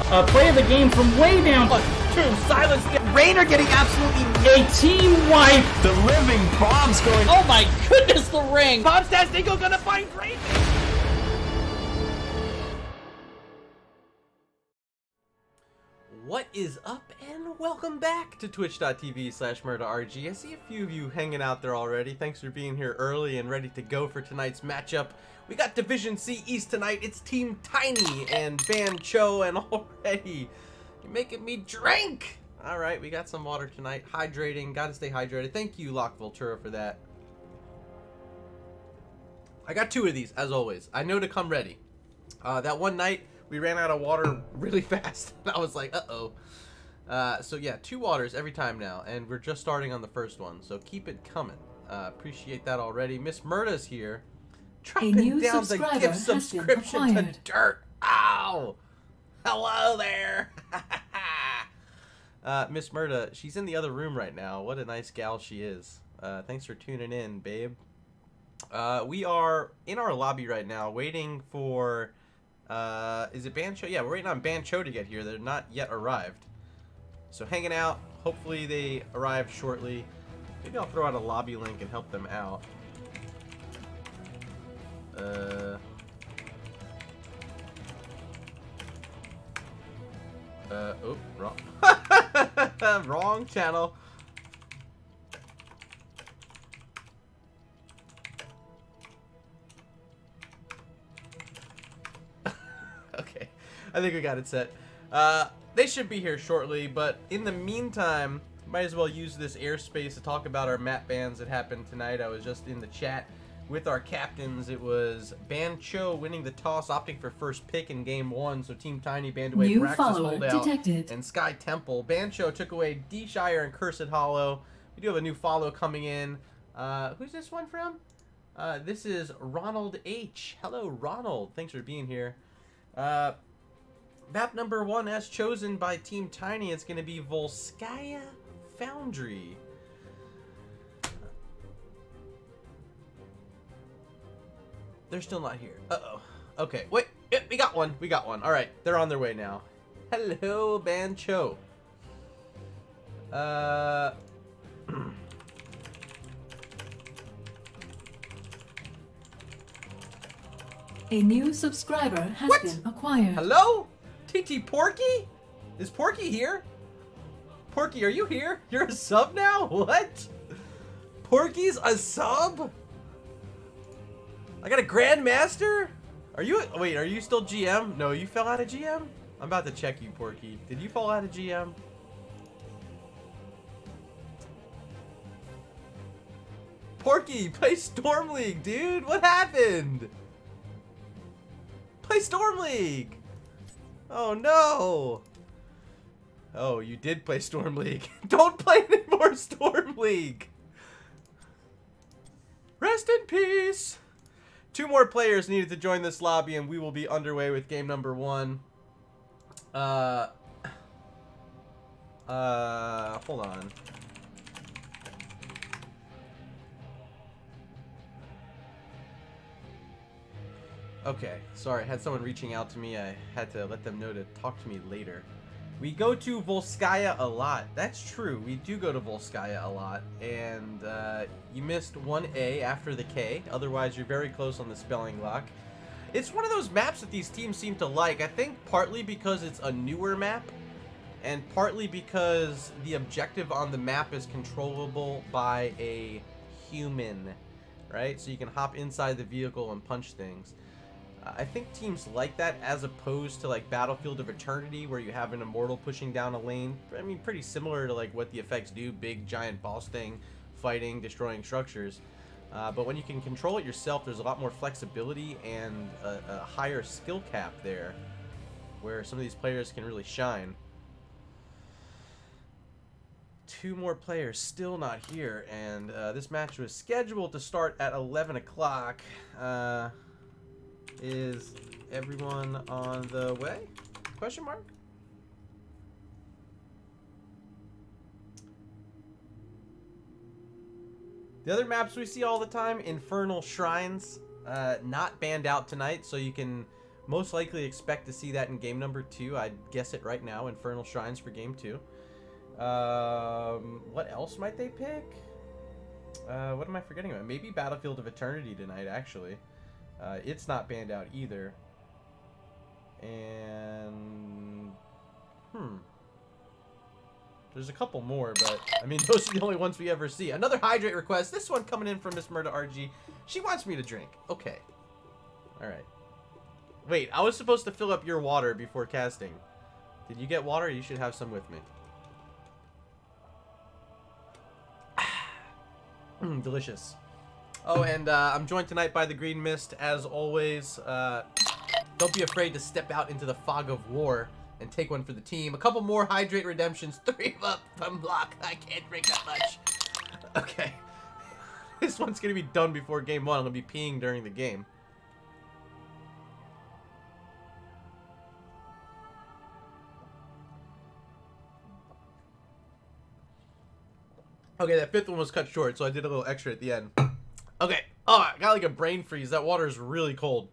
Play of the game from way down. True, silence. Rainer getting absolutely a team wipe. The living bomb's going. Oh my goodness, the ring. Bomb's Dingo gonna find Rainer. What is up, and welcome back to twitch.tv/MURDARG. I see a few of you hanging out there already. Thanks for being here early and ready to go for tonight's matchup. We got Division C East tonight. It's Team Tiny and Ban Cho, and already you're making me drink. All right, we got some water tonight. Hydrating, gotta stay hydrated. Thank you, Lock Voltura, for that. I got 2 of these, as always. I know to come ready. That one night, we ran out of water really fast. And I was like, uh-oh. So yeah, 2 waters every time now. And we're just starting on the first one. So keep it coming. Appreciate that already. Miss Murda's here. Dropping down the gift subscription to dirt. Ow! Hello there. Miss Murda, she's in the other room right now. What a nice gal she is. Thanks for tuning in, babe. We are in our lobby right now waiting for... is it Ban Cho? Yeah, we're waiting on Ban Cho to get here. They're not yet arrived. So hanging out. Hopefully they arrive shortly. Maybe I'll throw out a lobby link and help them out. Oh, wrong. Wrong channel. Okay, I think we got it set. They should be here shortly, but in the meantime, might as well use this airspace to talk about our map bans that happened tonight. I was just in the chat with our captains. It was Ban Cho winning the toss, opting for first pick in game 1, so Team Tiny banned away Braxis Holdout and Sky Temple. Ban Cho took away D-Shire and Cursed Hollow. We do have a new follow coming in. Who's this one from? This is Ronald H. Hello, Ronald. Thanks for being here. Map number 1 as chosen by Team Tiny. It's going to be Volskaya Foundry. They're still not here. Uh-oh. Okay, wait. Yep, we got one. We got one. All right, they're on their way now. Hello, Ban Cho. A new subscriber has been acquired. Hello? TT Porky? Is Porky here? Porky, are you here? You're a sub now? What? Porky's a sub? I got a Grandmaster? Are you... Wait, are you still GM? No, you fell out of GM? I'm about to check you, Porky. Did you fall out of GM? Porky, play Storm League, dude. What happened? Play Storm League. Oh, no. Oh, you did play Storm League. Don't play anymore Storm League. Rest in peace. 2 more players needed to join this lobby, and we will be underway with game number 1. Hold on. Okay, sorry, I had someone reaching out to me. I had to let them know to talk to me later. We go to Volskaya a lot. That's true. We do go to Volskaya a lot. And you missed one A after the K. Otherwise, you're very close on the spelling lock. It's one of those maps that these teams seem to like. I think partly because it's a newer map. And partly because the objective on the map is controllable by a human. Right? So you can hop inside the vehicle and punch things. I think teams like that as opposed to like Battlefield of Eternity where you have an immortal pushing down a lane. I mean, pretty similar to like what the effects do. Big giant boss thing, fighting, destroying structures. But when you can control it yourself, there's a lot more flexibility and a higher skill cap there where some of these players can really shine. 2 more players still not here, and this match was scheduled to start at 11 o'clock. Is everyone on the way? Question mark? The other maps we see all the time, Infernal Shrines, not banned out tonight, so you can Most likely expect to see that in game number 2. I'd guess it right now. Infernal Shrines for game 2. What else might they pick? What am I forgetting about? Maybe Battlefield of Eternity tonight, actually. It's not banned out either. And... There's a couple more, but, I mean, those are the only ones we ever see. Another hydrate request. This one coming in from Miss MURDA RG. She wants me to drink. Okay. Alright. Wait, I was supposed to fill up your water before casting. Did you get water? You should have some with me. Delicious. Oh, and I'm joined tonight by the Green Mist, as always. Don't be afraid to step out into the fog of war and take one for the team. A couple more hydrate redemptions. 3 up from block. I can't drink that much. Okay. This one's going to be done before game 1. I'm going to be peeing during the game. Okay, that 5th one was cut short, so I did a little extra at the end. Okay. Oh, I got like a brain freeze. That water is really cold.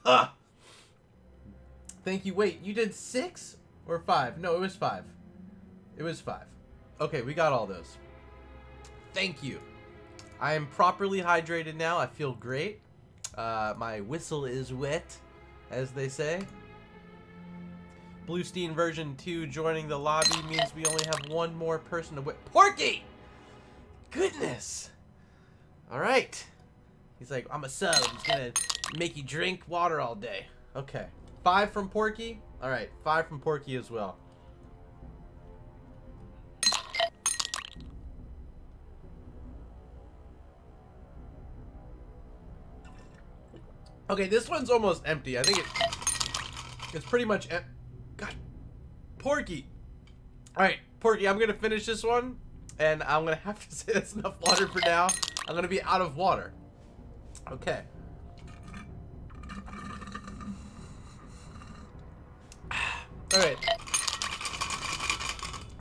Ah. Thank you. Wait, you did 6 or 5? No, it was 5. It was 5. Okay, we got all those. Thank you. I am properly hydrated now. I feel great. My whistle is wet, as they say. Bluestein version 2 joining the lobby means we only have one more person to whip. Porky! Goodness! Alright. He's like, I'm a sub. I'm just gonna make you drink water all day. Okay. 5 from Porky? Alright, 5 from Porky as well. Okay, this one's almost empty. I think it's pretty much empty. God, Porky. Alright, Porky, I'm going to finish this one. And I'm going to have to say that's enough water for now. I'm going to be out of water. Okay. Alright.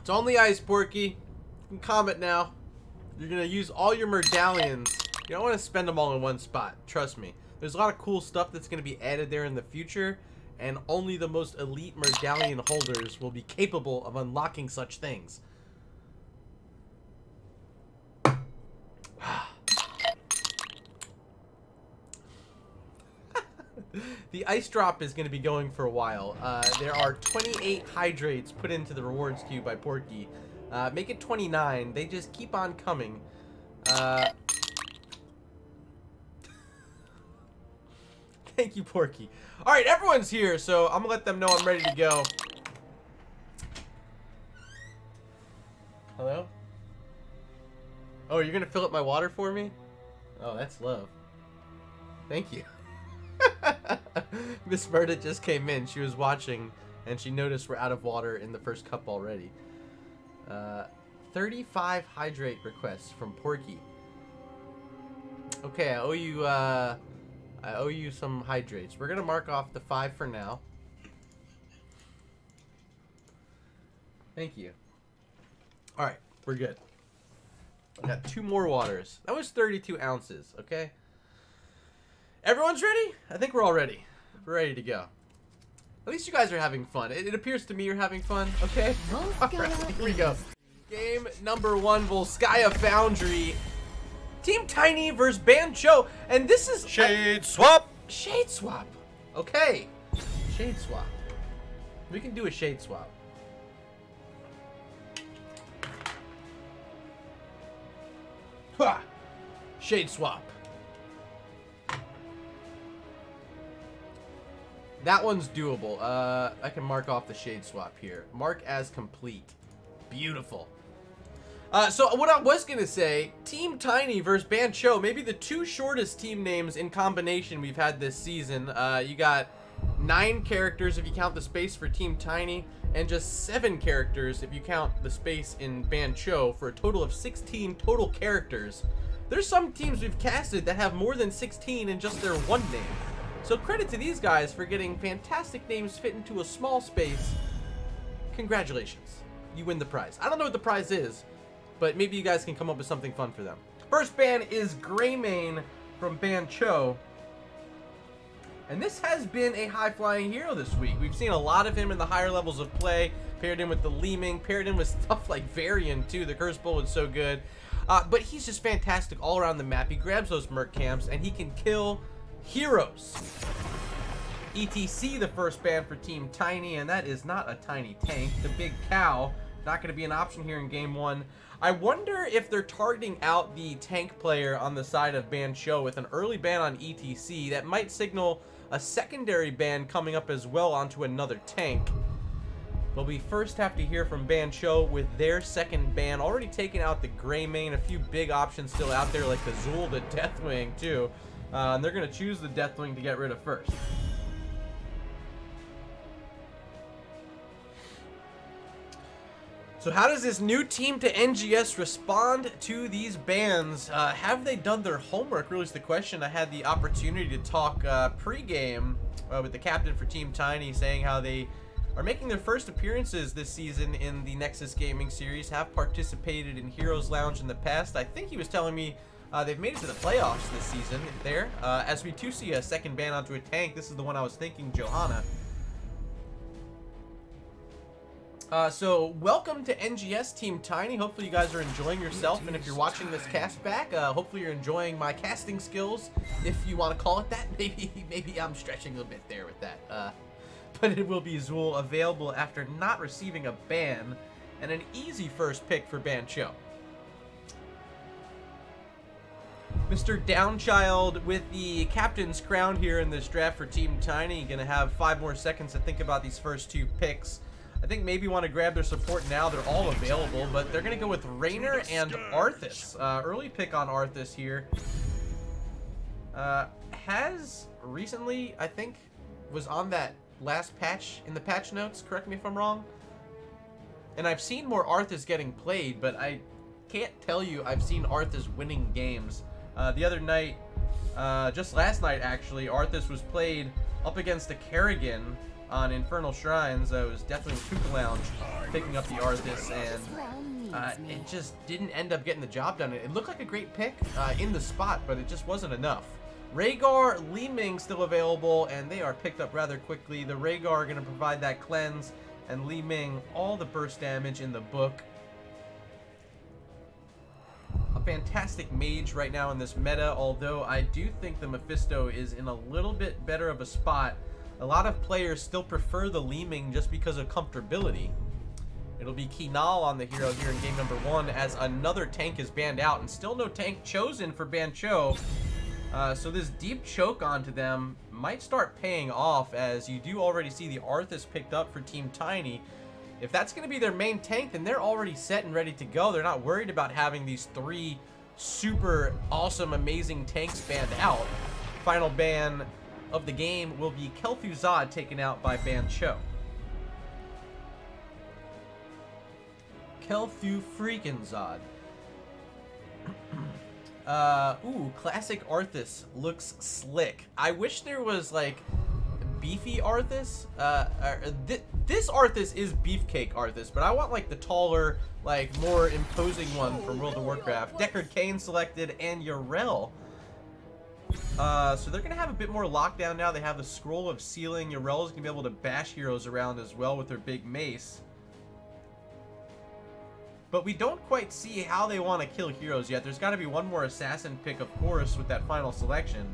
It's only ice, Porky. You can calm it now. You're going to use all your medallions. You don't want to spend them all in one spot. Trust me. There's a lot of cool stuff that's going to be added there in the future. And only the most elite medallion holders will be capable of unlocking such things. The ice drop is going to be going for a while. There are 28 hydrates put into the rewards queue by Porky. Make it 29. They just keep on coming. Thank you, Porky. Alright, everyone's here, so I'm gonna let them know I'm ready to go. Hello? Oh, you're gonna fill up my water for me? Oh, that's love. Thank you. Miss MURDA just came in. She was watching, and she noticed we're out of water in the first cup already. 35 hydrate requests from Porky. Okay, I owe you some hydrates. We're gonna mark off the 5 for now. Thank you. Alright, we're good. I got 2 more waters. That was 32 ounces, okay? Everyone's ready? I think we're all ready. We're ready to go. At least you guys are having fun. It appears to me you're having fun, okay? Alright, here we go. Game number 1, Volskaya Foundry. Team Tiny versus Bancho, and this is Shade swap. Shade swap. Okay. Shade swap. We can do a shade swap. Ha! Shade swap. That one's doable. I can mark off the shade swap here. Mark as complete. Beautiful. So what I was gonna say, Team Tiny versus Bancho, maybe the 2 shortest team names in combination we've had this season. You got 9 characters if you count the space for Team Tiny, and just 7 characters if you count the space in Bancho, for a total of 16 total characters. There's some teams we've casted that have more than 16 in just their one name. So credit to these guys for getting fantastic names fit into a small space. Congratulations. You win the prize. I don't know what the prize is, but maybe you guys can come up with something fun for them. First ban is Greymane from Bancho. And this has been a high-flying hero this week. We've seen a lot of him in the higher levels of play, paired in with the Leeming, paired in with stuff like Varian too. The Curse Bullet's so good. But he's just fantastic all around the map. He grabs those merc camps, and he can kill heroes. ETC, the first ban for Team Tiny, and that is not a tiny tank. The big cow, not going to be an option here in Game 1. I wonder if they're targeting out the tank player on the side of Ban Cho with an early ban on ETC. That might signal a secondary ban coming up as well onto another tank. But we first have to hear from Ban Cho with their second ban. Already taken out the Gray Mane, a few big options still out there like the Zool, the Deathwing too. And they're going to choose the Deathwing to get rid of first. So how does this new team to NGS respond to these bans? Have they done their homework? Really is the question. I had the opportunity to talk pre-game with the captain for Team Tiny, saying how they are making their first appearances this season in the Nexus Gaming Series, have participated in Heroes Lounge in the past. I think he was telling me they've made it to the playoffs this season there. As we do see a second ban onto a tank, this is the one I was thinking, Johanna. So welcome to NGS Team Tiny. Hopefully you guys are enjoying yourself, and if you're watching this cast back, hopefully you're enjoying my casting skills, if you want to call it that. Maybe I'm stretching a bit there with that. But it will be Zool, available after not receiving a ban, and an easy first pick for Ban Cho. Mr. Downchild with the captain's crown here in this draft for Team Tiny. Gonna have 5 more seconds to think about these first 2 picks. I think maybe want to grab their support now. They're all available, but they're going to go with Raynor and Arthas. Early pick on Arthas here. Has recently, I think, was on that last patch in the patch notes. Correct me if I'm wrong. And I've seen more Arthas getting played, but I can't tell you I've seen Arthas winning games. The other night, just last night actually, Arthas was played up against a Kerrigan on Infernal Shrines. It was definitely Kuka Lounge picking up the Arthas, and it just didn't end up getting the job done. It looked like a great pick in the spot, but it just wasn't enough. Rhaegar, Leeming still available, and they are picked up rather quickly. The Rhaegar are going to provide that cleanse, and Leeming all the burst damage in the book. A fantastic mage right now in this meta, although I do think the Mephisto is in a little bit better of a spot. A lot of players still prefer the Leeming just because of comfortability. It'll be Kinal on the hero here in game number 1 as another tank is banned out, and still no tank chosen for Ban Cho. So this deep choke onto them might start paying off, as you do already see the Arthas picked up for Team Tiny. If that's going to be their main tank, then they're already set and ready to go. They're not worried about having these 3 super awesome, amazing tanks banned out. Final ban of the game will be Kel'Thuzad Zod taken out by Ban Cho. Kel'Thuzad freaking Zod. Ooh, classic Arthas looks slick. I wish there was like beefy Arthas. This Arthas is Beefcake Arthas, but I want like the taller, like more imposing one from World of Warcraft. Deckard Cain selected, and Yrel. So they're gonna have a bit more lockdown now. They have the Scroll of Sealing. Yrel is gonna be able to bash heroes around as well with their big mace. But we don't quite see how they want to kill heroes yet. There's got to be one more assassin pick, of course, with that final selection.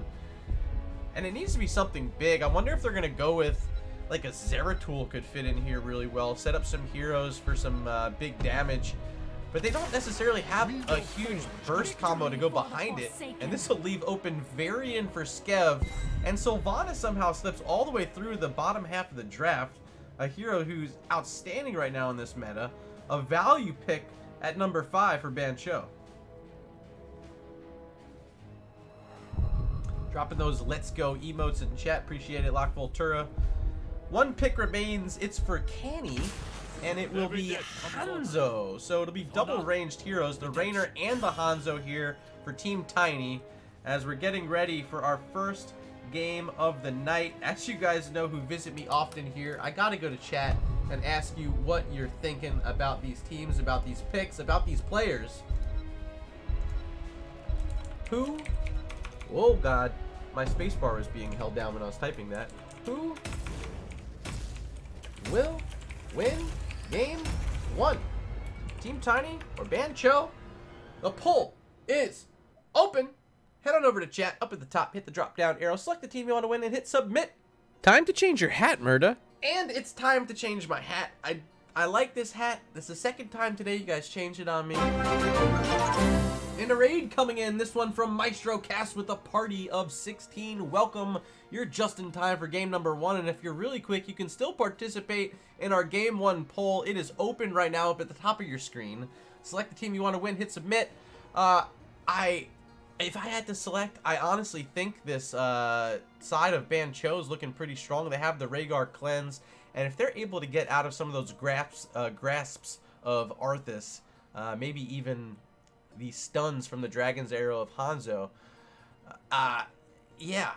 And it needs to be something big. I wonder if they're going to go with, like, a Zeratul could fit in here really well. Set up some heroes for some big damage. But they don't necessarily have a huge burst combo to go behind it. And this will leave open Varian for Skev. And Sylvanas somehow slips all the way through the bottom half of the draft. A hero who's outstanding right now in this meta. A value pick at number 5 for Ban Cho. Dropping those let's go emotes in chat. Appreciate it, Lock Voltura. 1 pick remains. It's for Canny, and it will be Hanzo. So it'll be double ranged heroes, the Raynor and the Hanzo here for Team Tiny, as we're getting ready for our first game of the night. As you guys know who visit me often here, I gotta go to chat and ask you what you're thinking about these teams, about these picks, about these players. Who? Oh God. my spacebar was being held down when I was typing that. Who will win game 1? Team Tiny or Bancho? The poll is open. Head on over to chat, up at the top, hit the drop down arrow, select the team you want to win, and hit submit. Time to change your hat, MURDA. And it's time to change my hat. I like this hat. This is the second time today you guys changed it on me. In a raid coming in, this one from Maestro Cast with a party of 16. Welcome. You're just in time for game number 1, and if you're really quick, you can still participate in our game 1 poll. It is open right now up at the top of your screen. Select the team you want to win, hit submit. If I had to select, I honestly think this side of Bancho is looking pretty strong. They have the Rhaegar cleanse, and if they're able to get out of some of those grasps of Arthas, maybe even the stuns from the Dragon's Arrow of Hanzo, yeah,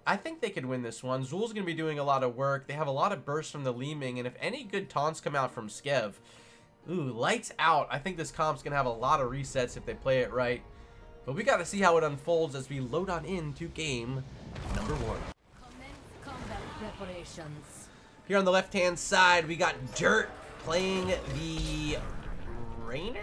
I think they could win this one. Zul's going to be doing a lot of work. They have a lot of bursts from the Leeming, and if any good taunts come out from Skev, ooh, lights out. I think this comp's going to have a lot of resets if they play it right. But we got to see how it unfolds as we load on into game number 1. Combat preparations. Here on the left-hand side, we got Dirt playing the Rainer?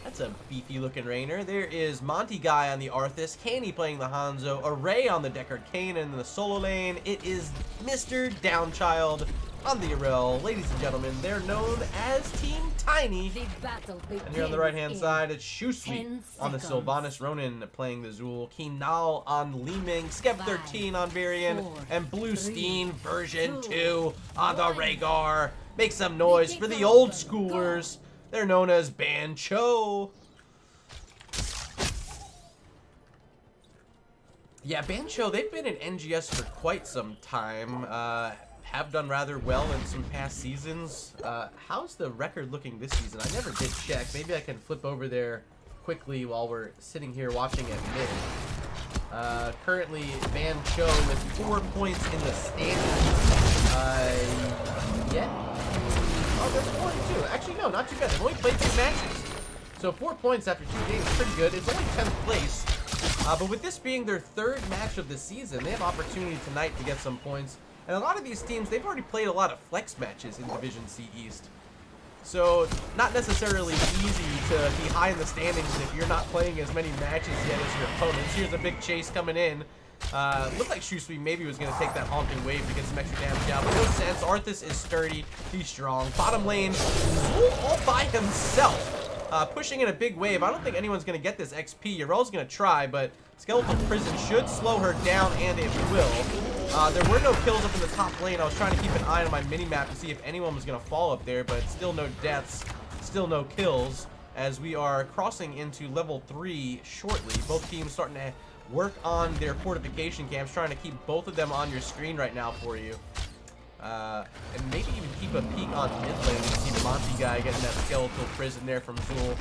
That's a beefy-looking Rainer. There is Monty Guy on the Arthas, Canny playing the Hanzo, Array on the Deckard Cain in the solo lane. It is Mr. Downchild on the AERO. Ladies and gentlemen, they're known as Team Tiny. The battle begins. And here on the right-hand side, it's Shusui on the Sylvanas Ronin playing the Zul, Keenal on Leeming, Skev 13 on Varian, and Bluestein version 2 on the Rhaegar. Make some noise for the old schoolers. They're known as Bancho. Yeah, Bancho, they've been in NGS for quite some time. Have done rather well in some past seasons. How's the record looking this season? I never did check. Maybe I can flip over there quickly while we're sitting here watching at mid. Currently, Bancho with 4 points in the standings. Yeah. Oh, they're 4-2. Actually, no, not too bad. They've only played 2 matches. So 4 points after 2 games is pretty good. It's only 10th place. But with this being their 3rd match of the season, they have opportunity tonight to get some points. And a lot of these teams, they've already played a lot of flex matches in Division C East. So, not necessarily easy to be high in the standings if you're not playing as many matches yet as your opponents. Here's a big chase coming in. Looked like Shusui maybe was going to take that Haunting Wave to get some extra damage out, but no sense. Arthas is sturdy. He's strong. Bottom lane, all by himself. Pushing in a big wave. I don't think anyone's going to get this XP. Yarel's going to try, but Skeletal Prison should slow her down, and it will. There were no kills up in the top lane. I was trying to keep an eye on my mini-map to see if anyone was going to fall up there, but still no deaths, still no kills, as we are crossing into level 3 shortly. Both teams starting to work on their fortification camps, trying to keep both of them on your screen right now for you. And maybe even keep a peek on mid lane and see Monty Guy getting that Skeletal Prison there from Zul.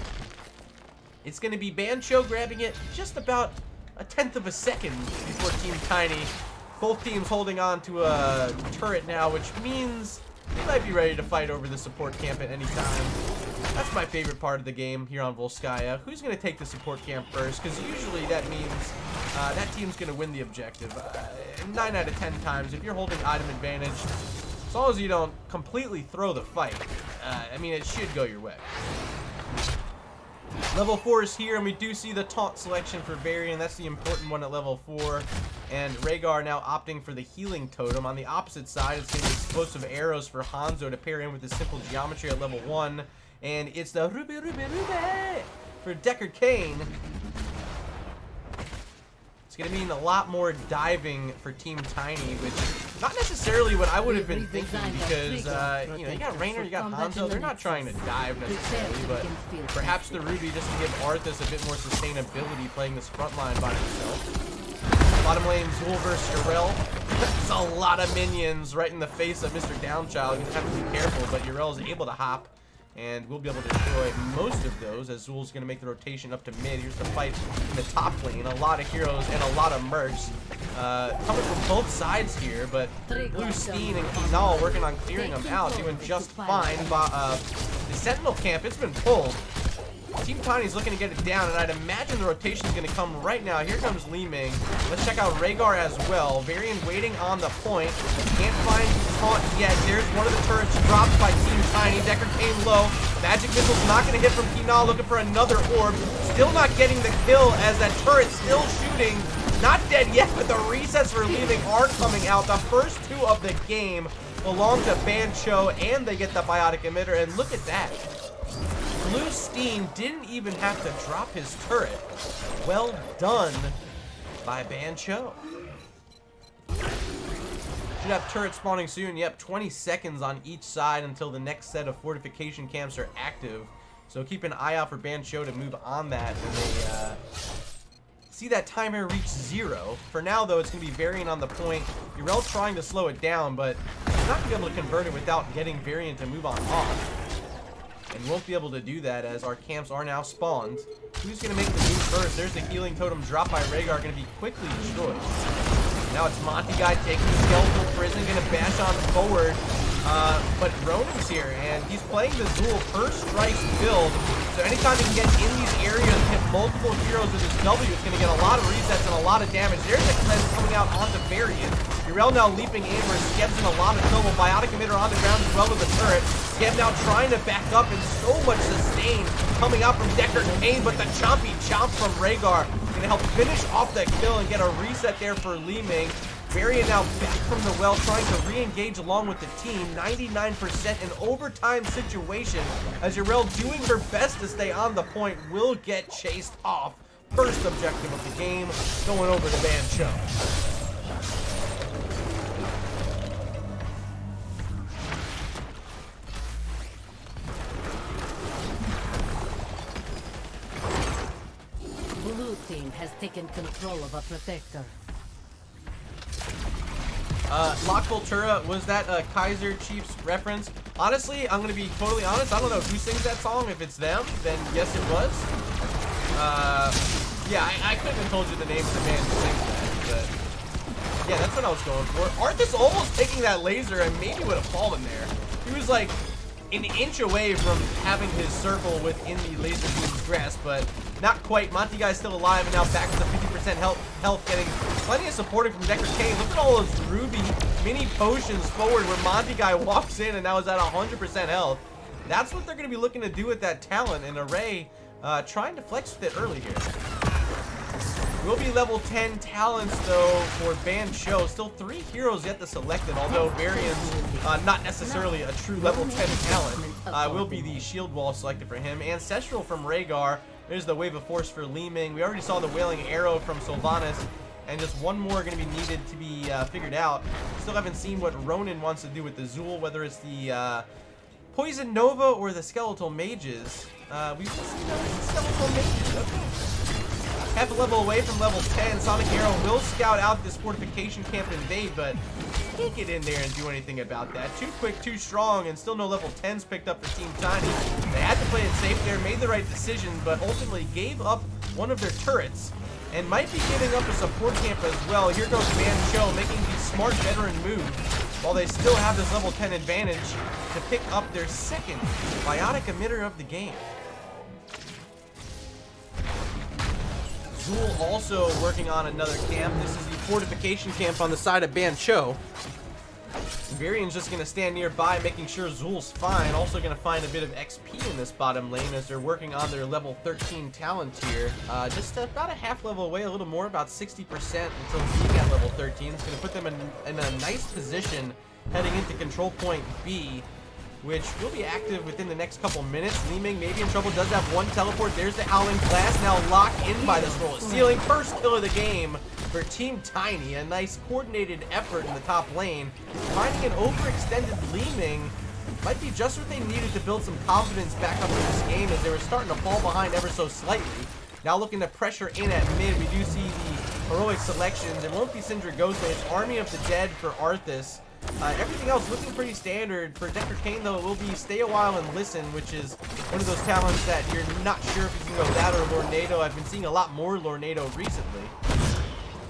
It's going to be Bancho grabbing it just about a 1/10 of a second before Team Tiny. Both teams holding on to a turret now, which means they might be ready to fight over the support camp at any time. That's my favorite part of the game here on Volskaya. Who's going to take the support camp first? Because usually that means that team's going to win the objective. 9 out of 10 times, if you're holding item advantage, as long as you don't completely throw the fight, I mean, it should go your way. Level 4 is here, and we do see the taunt selection for Varian. That's the important one at level 4. And Rhaegar now opting for the healing totem. On the opposite side, it's going to be explosive arrows for Hanzo to pair in with the simple geometry at level 1. And it's the Ruby for Deckard Cain. It's going to mean a lot more diving for Team Tiny, which is not necessarily what I would have been thinking, because, you know, you got Rainer, you got Hanzo. They're not trying to dive necessarily, but perhaps the Ruby just to give Arthas a bit more sustainability playing this front line by himself. Bottom lane, Zul versus Yrel. That's a lot of minions right in the face of Mr. Downchild. You have to be careful, but Yrel is able to hop, and we'll be able to destroy most of those as Zul's going to make the rotation up to mid. Here's the fight in the top lane. A lot of heroes and a lot of mercs coming from both sides here, but Bluestein and Keenal working on clearing them out, doing just fine. The Sentinel camp, it's been pulled. Team Tiny's looking to get it down, and I'd imagine the rotation is going to come right now. Here comes Li Ming. Let's check out Rhaegar as well. Varian waiting on the point. Can't find taunt yet. There's one of the turrets dropped by Team Tiny. Decker came low. Magic missile's not going to hit from Kina, looking for another orb. Still not getting the kill as that turret's still shooting. Not dead yet, but the resets for Li Ming are coming out. The first two of the game belong to Bancho, and they get the biotic emitter. And look at that. Blue Steam didn't even have to drop his turret. Well done by Bancho. Should have turrets spawning soon. Yep, 20 seconds on each side until the next set of fortification camps are active. So keep an eye out for Bancho to move on that when they see that timer reach 0. For now, though, it's going to be Varian on the point. Urel trying to slow it down, but he's not going to be able to convert it without getting Varian to move on off. And won't be able to do that as our camps are now spawned. Who's going to make the move first? There's the healing totem drop by Rhaegar, going to be quickly destroyed. Now it's Monty Guy taking the skeletal prison, going to bash on forward. But Ronin's here, and he's playing the dual per strikes build. So anytime he can get in these areas and hit multiple heroes with his W, it's going to get a lot of resets and a lot of damage. There's a cleanse coming out onto Varian. Urel now leaping in where Skeb's in a lot of trouble. Biotic emitter on the ground as well with the turret. Skeb now trying to back up, and so much sustain coming out from Decker Kane, but the chompy chomp from Rhaegar going to help finish off that kill and get a reset there for Li Ming. Varian now back from the well, trying to re-engage along with the team. 99% in overtime situation as Urel, doing her best to stay on the point, will get chased off. First objective of the game, going over to Bancho. Blue team has taken control of a protector. Lock Voltura, was that a Kaiser Chiefs reference? Honestly, I'm going to be totally honest. I don't know who sings that song. If it's them, then yes, it was. Yeah, I couldn't have told you the name of the man who sings that, but yeah, that's what I was going for. Arthas almost taking that laser and maybe would have fallen there. He was like an inch away from having his circle within the laser beam's grasp, but not quite. Monty Guy's still alive and now back to the 50% health, getting plenty of supporting from Decker Kane. Look at all those ruby mini potions forward where Monty Guy walks in and now is at 100% health. That's what they're going to be looking to do with that talent, and Array trying to flex with it early here. Will be level 10 talents though for Bancho. Still 3 heroes yet to select it, although Varian's not necessarily a true level 10 talent. Will be the shield wall selected for him. Ancestral from Rhaegar. There's the Wave of Force for Li Ming. We already saw the Wailing Arrow from Sylvanas, and just one more going to be needed to be figured out. Still haven't seen what Ronin wants to do with the Zool, whether it's the Poison Nova or the Skeletal Mages. We've seen the Skeletal Mages. Okay. Half a level away from level 10. Sonic Arrow will scout out this fortification camp invade, but can't get in there and do anything about that. Too quick, too strong, and still no level 10s picked up for Team Tiny. They had to play it safe there, made the right decision, but ultimately gave up one of their turrets and might be giving up a support camp as well. Here goes Bancho making the smart veteran move while they still have this level 10 advantage to pick up their second biotic emitter of the game. Zool also working on another camp. This is the fortification camp on the side of Bancho. Varian's just going to stand nearby, making sure Zool's fine. Also going to find a bit of XP in this bottom lane as they're working on their level 13 talent tier. Just about a half level away, a little more, about 60% until being at level 13. It's going to put them in a nice position heading into control point B, which will be active within the next couple minutes. Li Ming may be in trouble, does have one teleport. There's the Howling Blast, now locked in by this roll. Ceiling, first kill of the game for Team Tiny. A nice coordinated effort in the top lane. Finding an overextended Li Ming might be just what they needed to build some confidence back up in this game, as they were starting to fall behind ever so slightly. Now looking to pressure in at mid, we do see the heroic selections. It won't be Sindragoso, it's Army of the Dead for Arthas. Everything else looking pretty standard. For Decker Kane, though, it will be Stay a While and Listen, which is one of those talents that you're not sure if you can go that or Lornado. I've been seeing a lot more Lornado recently.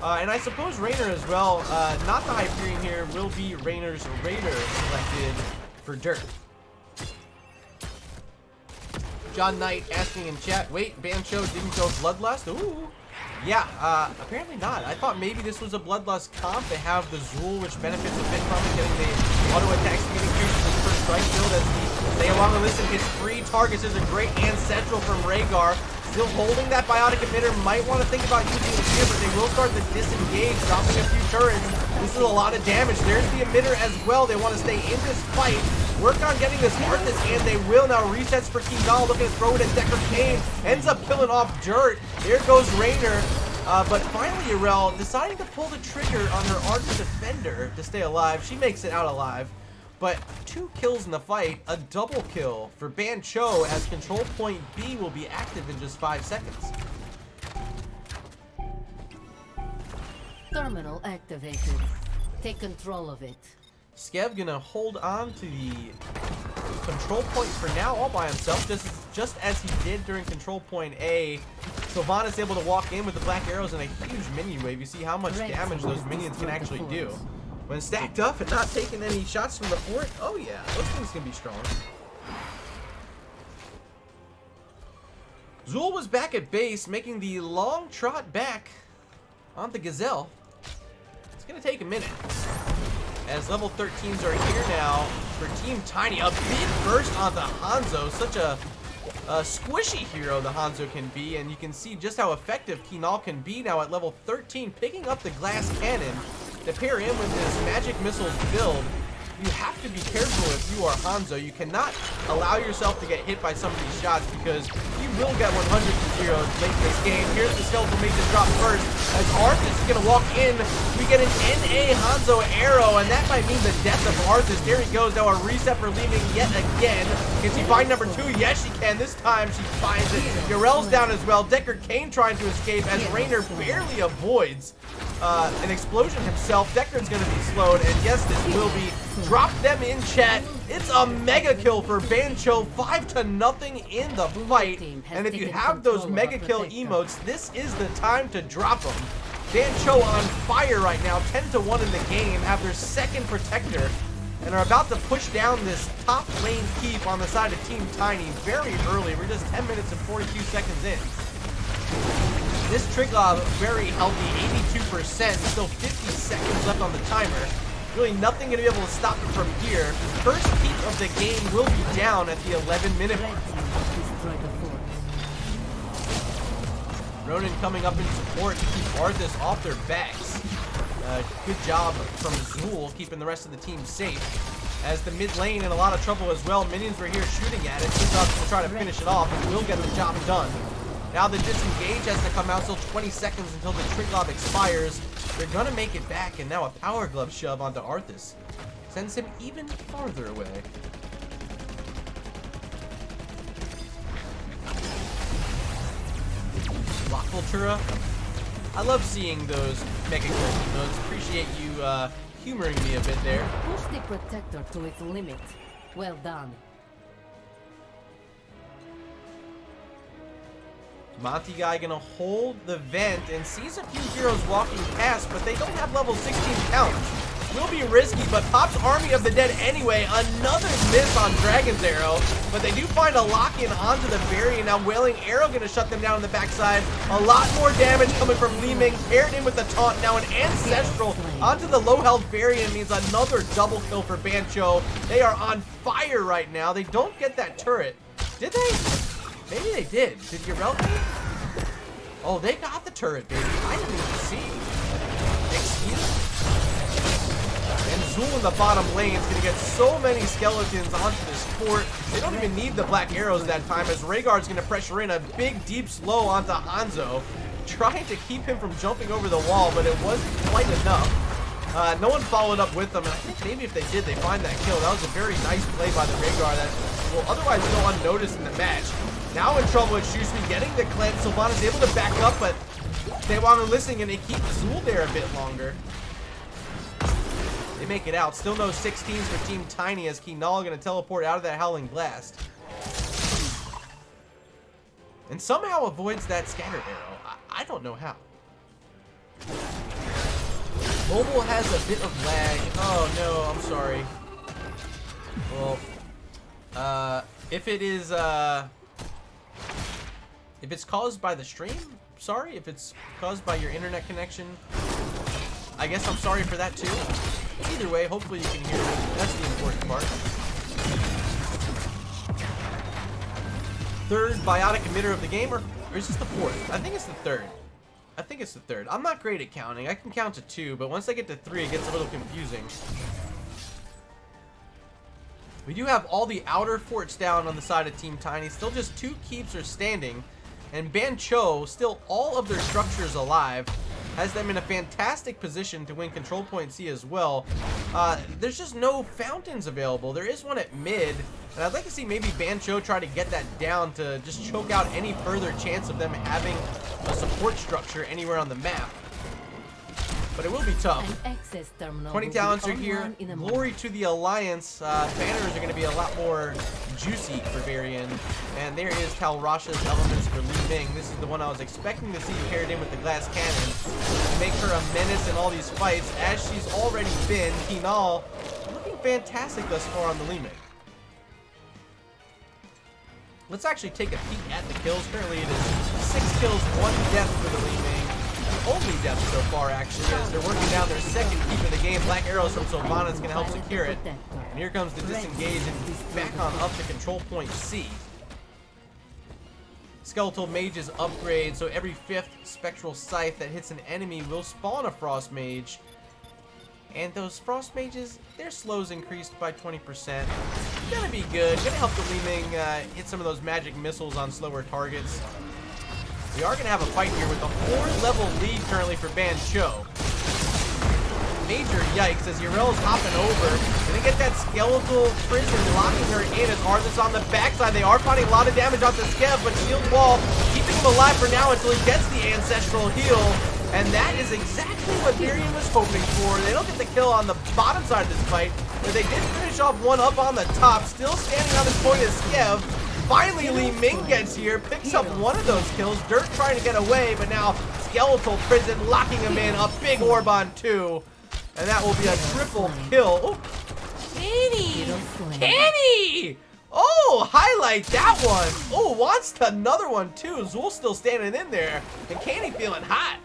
And I suppose Raynor as well. Not the Hyperion here, will be Raynor's Raider selected for Dirt. John Knight asking in chat, wait, Bancho didn't go Bloodlust? Ooh. Yeah, apparently not. I thought maybe this was a Bloodlust comp. They have the Zool, which benefits a bit from it, getting the auto attacks to get increased with first strike build as the Stay Along and Listen hits 3 targets. There's a great Ancestral from Rhaegar. Still holding that biotic emitter. Might want to think about using it here, but they will start to disengage, dropping a few turrets. This is a lot of damage. There's the emitter as well. They want to stay in this fight. Work on getting this Arthas, and they will. Now resets for Kinal, looking to throw it at Decker Kane. Ends up killing off Dirt. There goes Raynor. But finally, Yarel deciding to pull the trigger on her Arthas Defender to stay alive. She makes it out alive. But 2 kills in the fight, a double kill for Bancho as control point B will be active in just 5 seconds. Terminal activated. Take control of it. Skev gonna hold on to the control point for now all by himself, just as he did during control point A. Sylvanas able to walk in with the black arrows and a huge minion wave. You see how much damage those minions can actually do. When stacked up and not taking any shots from the fort, oh yeah, those things can be strong. Zool was back at base, making the long trot back on the Gazelle. It's gonna take a minute. As level 13s are here now for Team Tiny. A big burst onto Hanzo. Such a squishy hero the Hanzo can be, and you can see just how effective Kinal can be now at level 13, picking up the glass cannon to pair in with this magic missiles build. You have to be careful if you are Hanzo. You cannot allow yourself to get hit by some of these shots because you will get 100 to 0 late in this game. Here's the skeletal mage to drop first as Arthas is going to walk in. We get an NA Hanzo AERO, and that might mean the death of Arthas. There he goes. Now a reset for Leeming yet again. Can she find number 2? Yes, she can. This time she finds it. Yarel's down as well. Decker Kane trying to escape as Raynor barely avoids an explosion himself. Decker's going to be slowed, and yes, this will be. Drop them in chat. It's a mega kill for Bancho, 5-0 in the fight. And if you have those mega kill emotes, this is the time to drop them. Bancho on fire right now, 10-1 in the game, have their second protector, and are about to push down this top lane keep on the side of Team Tiny very early. We're just 10 minutes and 42 seconds in. This Triglav very healthy, 82%, still 50 seconds left on the timer. Really nothing going to be able to stop it from here. First peak of the game will be down at the 11-minute mark. Ronin coming up in support to keep Arthas off their backs. Good job from Zool keeping the rest of the team safe. As the mid lane in a lot of trouble as well. Minions were here shooting at it. Triglav to try to finish it off and will get the job done. Now the disengage has to come out, still 20 seconds until the Triglav expires. They're gonna make it back, and now a power glove shove onto Arthas sends him even farther away. Lock Voltura. I love seeing those mega kill emotes. Appreciate you humoring me a bit there. Push the protector to its limit. Well done. Monty guy gonna hold the vent and sees a few heroes walking past, but they don't have level 16 counts. Will be risky, but pops Army of the Dead anyway. Another miss on Dragon's Arrow, but they do find a lock-in onto the Barry, and now Wailing Arrow gonna shut them down on the backside. A lot more damage coming from Leeming, paired in with the taunt. Now an Ancestral onto the low-health variant means another double kill for Bancho. They are on fire right now. They don't get that turret. Did they? Maybe they did. Did Yarel get it? Oh, they got the turret, baby. I didn't even see. Excuse me. And Zool in the bottom lane is going to get so many skeletons onto this fort. They don't even need the black arrows that time, as Rhaegar's going to pressure in a big deep slow onto Hanzo, trying to keep him from jumping over the wall, but it wasn't quite enough. No one followed up with them, and I think maybe if they did, they find that kill. That was a very nice play by the Rhaegar that will otherwise go unnoticed in the match. Now in trouble with Shusui getting the cleanse. Sylvanas able to back up, but they want to listen, and they keep Zool there a bit longer. They make it out. Still no 16s for Team Tiny, as Kinal going to teleport out of that Howling Blast. And somehow avoids that Scatter Arrow. I don't know how. Mobile has a bit of lag. Oh no, I'm sorry. Well, if it is If it's caused by the stream, sorry. If it's caused by your internet connection, I guess I'm sorry for that too. Either way, hopefully you can hear me. That's the important part. Third biotic emitter of the game, or is this the fourth? I think it's the third. I think it's the third. I'm not great at counting. I can count to 2, but once I get to 3, it gets a little confusing. We do have all the outer forts down on the side of Team Tiny. Still just 2 keeps are standing. And Bancho, still all of their structures alive, has them in a fantastic position to win Control Point C as well. There's just no fountains available. There is one at mid, and I'd like to see maybe Bancho try to get that down to just choke out any further chance of them having a support structure anywhere on the map. But it will be tough. 20 talents are here. Glory to the Alliance. Banners are going to be a lot more juicy for Varian. And there is Talrasha's Elements for Li Ming. This is the one I was expecting to see paired in with the Glass Cannon to make her a menace in all these fights, as she's already been. Kinal looking fantastic thus far on the Li Ming. Let's actually take a peek at the kills. Currently it is 6 kills, 1 death for the Li Ming. Only death so far, actually, as they're working down their second keep of the game. Black arrows from Sylvanas can help secure it. And here comes the disengage and back on up to Control Point C. Skeletal Mage's upgrade, so every 5th Spectral Scythe that hits an enemy will spawn a Frost Mage. And those Frost Mages, their slows increased by 20%. Gonna be good. Gonna help the Li Ming hit some of those magic missiles on slower targets. We are going to have a fight here with a 4-level lead currently for Bancho. Major yikes as Urel's hopping over. Gonna get that skeletal prison, locking her in as Arthas on the backside. They are finding a lot of damage off the Skev, but shield wall keeping him alive for now until he gets the ancestral heal. And that is exactly what Varian was hoping for. They don't get the kill on the bottom side of this fight, but they did finish off one up on the top. Still standing on this point is Skev. Finally, Li Ming gets here, picks up one of those kills. Dirt trying to get away, but now Skeletal Prison locking him in. A big orb on 2. And that will be a triple kill. Oh, Kenny! Kenny! Oh, highlight that one. Oh, wants another one too. Zool still standing in there. And Kenny feeling hot.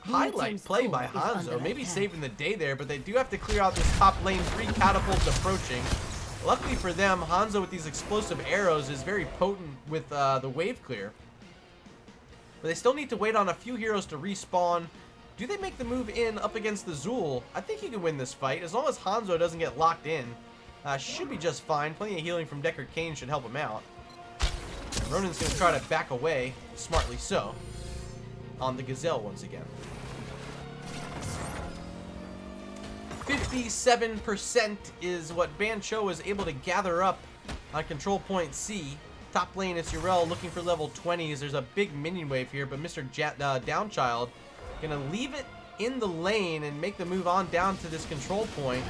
Highlight play by Hanzo, maybe saving the day there, but they do have to clear out this top lane. 3 catapults approaching. Luckily for them, Hanzo with these explosive arrows is very potent with the wave clear. But they still need to wait on a few heroes to respawn. Do they make the move in up against the Zool? I think he can win this fight, as long as Hanzo doesn't get locked in. Should be just fine. Plenty of healing from Deckard Cain should help him out. Ronin's going to try to back away, smartly so, on the Gazelle once again. 57% is what Bancho was able to gather up on Control Point C. Top lane is Urel looking for level 20s. There's a big minion wave here, but Mr. Downchild gonna leave it in the lane and make the move on down to this control point.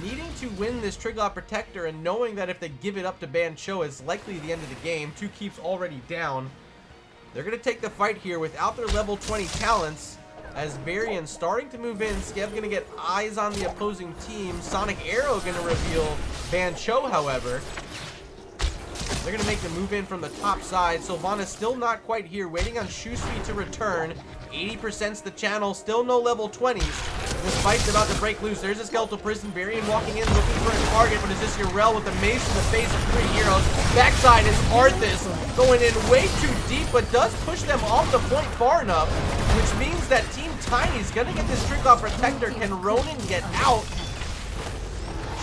Needing to win this Triglav Protector and knowing that if they give it up to Bancho, it's likely the end of the game. 2 keeps already down. They're gonna take the fight here without their level 20 talents. As Varian starting to move in, Skev going to get eyes on the opposing team. Sonic Arrow going to reveal Bancho, however. They're going to make the move in from the top side. Sylvanas still not quite here, waiting on Shusui to return. 80%'s the channel, still no level 20s. This fight's about to break loose. There's a Skeletal Prison. Varian walking in, looking for a target, but is this Urel with the mace in the face of 3 heroes? Backside is Arthas, going in way too deep, but does push them off the point far enough, which means that Team Tiny's gonna get this Triglav Protector. Can Ronin get out?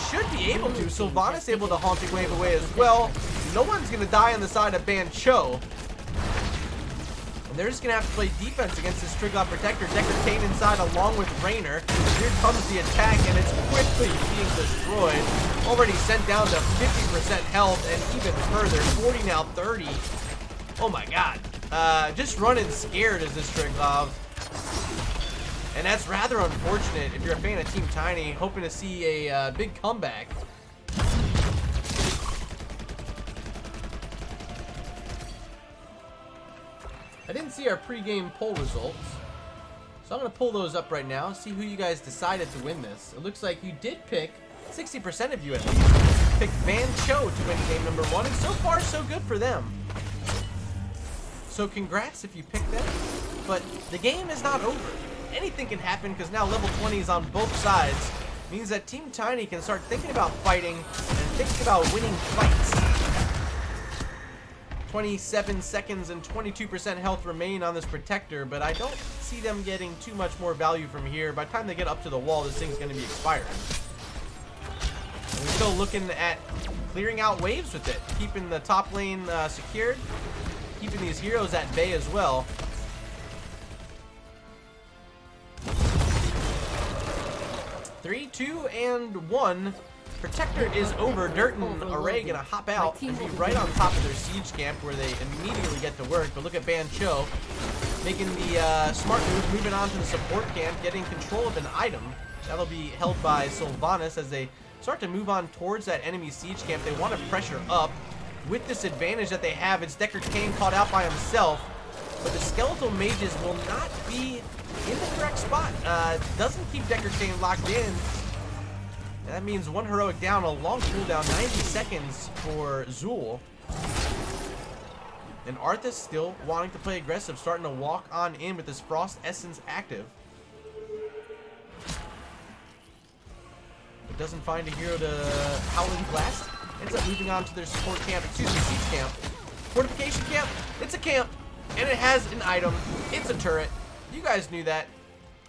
Should be able to. Sylvanas able to Haunting Wave away as well. No one's gonna die on the side of Bancho. And they're just going to have to play defense against this Triglav Protector. Deckard Cain inside along with Raynor. Here comes the attack, and it's quickly being destroyed. Already sent down to 50% health, and even further, 40 now 30. Oh my god. Just running scared as this Triglav. And that's rather unfortunate if you're a fan of Team Tiny, hoping to see a big comeback. I didn't see our pre-game poll results, so I'm going to pull those up right now, see who you guys decided to win this. It looks like you did pick 60% of you at least picked Van Cho to win game number 1, and so far so good for them. So congrats if you picked them, but the game is not over. Anything can happen because now level 20 is on both sides. Means that Team Tiny can start thinking about fighting and thinking about winning fights. 27 seconds and 22% health remain on this Protector, but I don't see them getting too much more value from here. By the time they get up to the wall, this thing's going to be expiring. And we're still looking at clearing out waves with it, keeping the top lane secured, keeping these heroes at bay as well. 3, 2, and 1. Protector is over. Dirt and Array gonna hop out and be right on top of their siege camp where they immediately get to work. But look at Ban Cho making the smart move, moving on to the support camp, getting control of an item. That'll be held by Sylvanas as they start to move on towards that enemy siege camp. They want to pressure up. With this advantage that they have, it's Deckard Cain caught out by himself. But the Skeletal Mages will not be in the correct spot. Doesn't keep Deckard Cain locked in. And that means 1 heroic down, a long cooldown, 90 seconds for Zool. And Arthas still wanting to play aggressive, starting to walk on in with his Frost Essence active. But doesn't find a hero to Howling Blast. Ends up moving on to their support camp, excuse me, siege camp. Fortification camp, it's a camp. And it has an item, it's a turret. You guys knew that.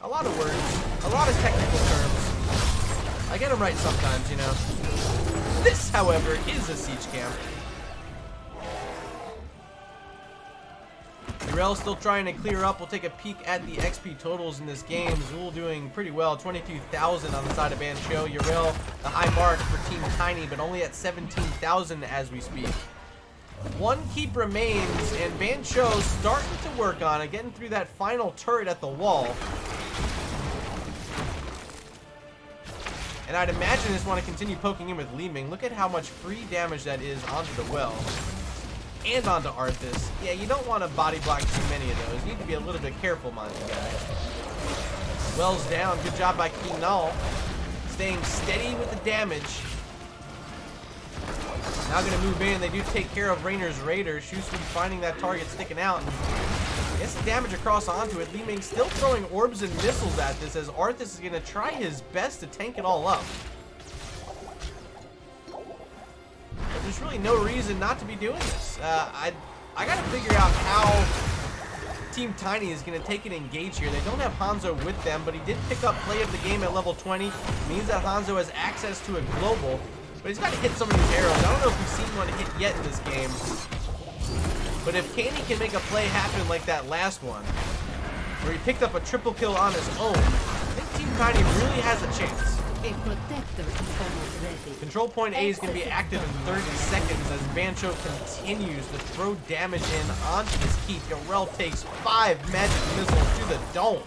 A lot of words, a lot of technical terms. I get them right sometimes, you know. This, however, is a siege camp. Yrel still trying to clear up. We'll take a peek at the XP totals in this game. Zool doing pretty well, 22,000 on the side of Ban Cho. Yrel, the high mark for Team Tiny, but only at 17,000 as we speak. 1 keep remains, and Ban Cho starting to work on it, getting through that final turret at the wall. And I'd imagine they just want to continue poking in with Li Ming. Look at how much free damage that is onto the well. And onto Arthas. Yeah, you don't want to body block too many of those. You need to be a little bit careful, Monty guy. Well's down. Good job by Kinal. Staying steady with the damage. Now going to move in. They do take care of Rainer's Raider. Shusu finding that target sticking out. And gets the damage across onto it. Li Ming still throwing orbs and missiles at this as Arthas is going to try his best to tank it all up. But there's really no reason not to be doing this. I got to figure out how Team Tiny is going to take and engage here. They don't have Hanzo with them, but he did pick up play of the game at level 20. Means that Hanzo has access to a global. But he's got to hit some of these arrows. I don't know if we've seen one hit yet in this game. But if Candy can make a play happen like that last one, where he picked up a triple kill on his own, I think Team Tiny really has a chance. A Protector is almost ready. Control point A is going to be active in 30 seconds as Ban Cho continues to throw damage in onto this keep. Yrel takes 5 magic missiles to the dome.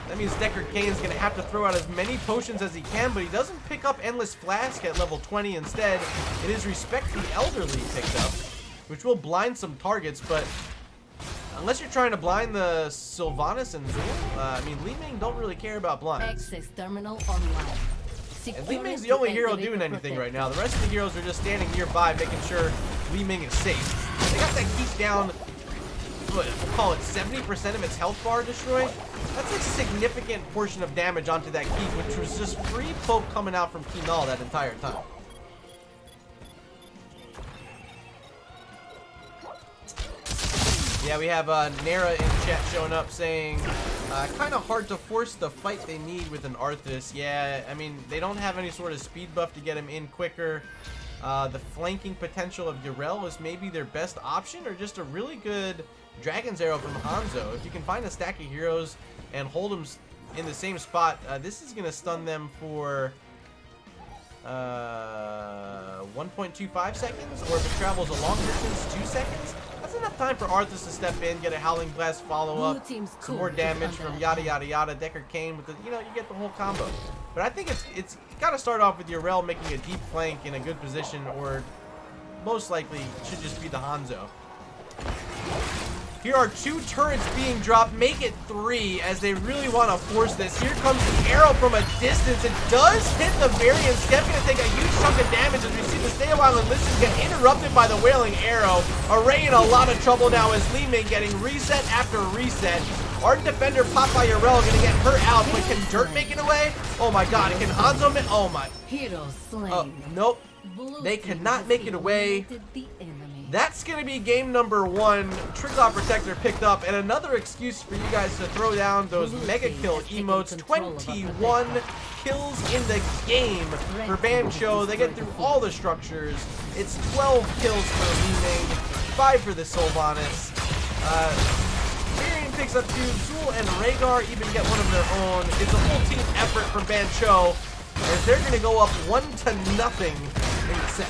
That means Deckard Cain is going to have to throw out as many potions as he can, but he doesn't pick up Endless Flask at level 20. Instead, it is Respect the Elderly picked up, which will blind some targets, but unless you're trying to blind the Sylvanas and Zool, I mean, Li Ming don't really care about blinds. Access terminal online. And Li Ming's the only hero doing anything right now. The rest of the heroes are just standing nearby, making sure Li Ming is safe. They got that keep down, we'll call it 70% of its health bar destroyed. That's a significant portion of damage onto that keep, which was just free poke coming out from Kinal that entire time. Yeah, we have Nara in chat showing up saying, kind of hard to force the fight they need with an Arthas. Yeah, I mean, they don't have any sort of speed buff to get him in quicker. The flanking potential of Yrel is maybe their best option, or just a really good Dragon's Arrow from Hanzo. If you can find a stack of heroes and hold them in the same spot, this is going to stun them for 1.25 seconds, or if it travels a long distance, 2 seconds. That's enough time for Arthas to step in, get a Howling Blast follow-up, some more damage from yada yada yada. Deckard Cain with the, you know, you get the whole combo. But I think it's got to start off with Yrel making a deep flank in a good position, or most likely should just be the Hanzo. Here are 2 turrets being dropped. Make it 3 as they really want to force this. Here comes the arrow from a distance. It does hit the variant. Skep going to take a huge chunk of damage as we see the Stay a While Enlisted get interrupted by the Wailing Arrow. Array in a lot of trouble now as Li Ming getting reset after reset. Ardent Defender popped by Yarel, going to get her out, but can Dirt make it away? Oh my god, can Hanzo make, oh my. Hero slain. Nope. Blue They team cannot has make it away. eliminated the enemy. That's going to be game number 1. Triglaw Protector picked up, and another excuse for you guys to throw down those mega kill emotes. 21 kills in the game for Bancho. They get through all the structures. It's 12 kills for Li Ming, 5 for the Sylvanas. Tyrion picks up 2. Zul and Rhaegar even get one of their own. It's a full team effort from Bancho, as they're going to go up 1-0 in the set.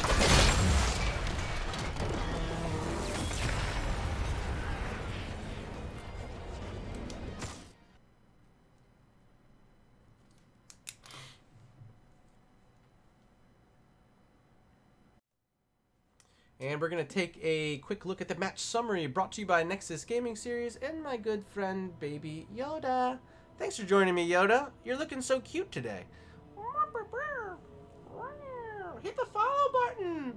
And we're going to take a quick look at the match summary brought to you by Nexus Gaming Series and my good friend, Baby Yoda. Thanks for joining me, Yoda. You're looking so cute today. Hit the follow button.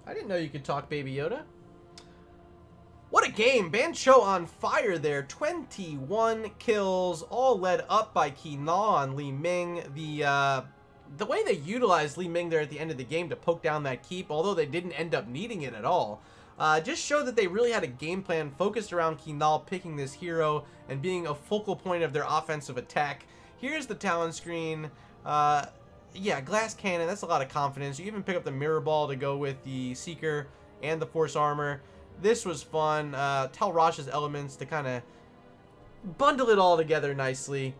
I didn't know you could talk, Baby Yoda. What a game. Bancho on fire there. 21 kills, all led up by Kinal and Li Ming. The way they utilized Li Ming there at the end of the game to poke down that keep, although they didn't end up needing it at all, just showed that they really had a game plan focused around Kinal picking this hero and being a focal point of their offensive attack. Here's the talent screen. Yeah, glass cannon, that's a lot of confidence. You even pick up the mirror ball to go with the Seeker and the Force Armor. This was fun. Tal Rash's elements to kind of bundle it all together nicely.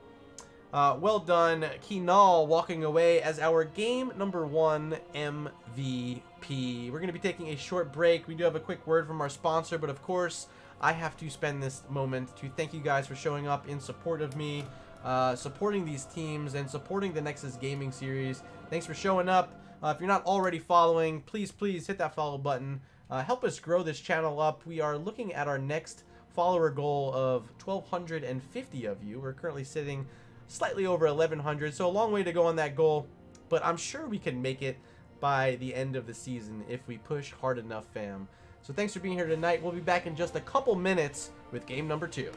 Well done. Kinal walking away as our game number 1 MVP. We're going to be taking a short break. We do have a quick word from our sponsor, but of course, I have to spend this moment to thank you guys for showing up in support of me, supporting these teams, and supporting the Nexus Gaming Series. Thanks for showing up. If you're not already following, please hit that follow button. Help us grow this channel up. We are looking at our next follower goal of 1,250 of you. We're currently sitting slightly over 1,100, so a long way to go on that goal, but I'm sure we can make it by the end of the season if we push hard enough, fam. So thanks for being here tonight. We'll be back in just a couple minutes with game number 2.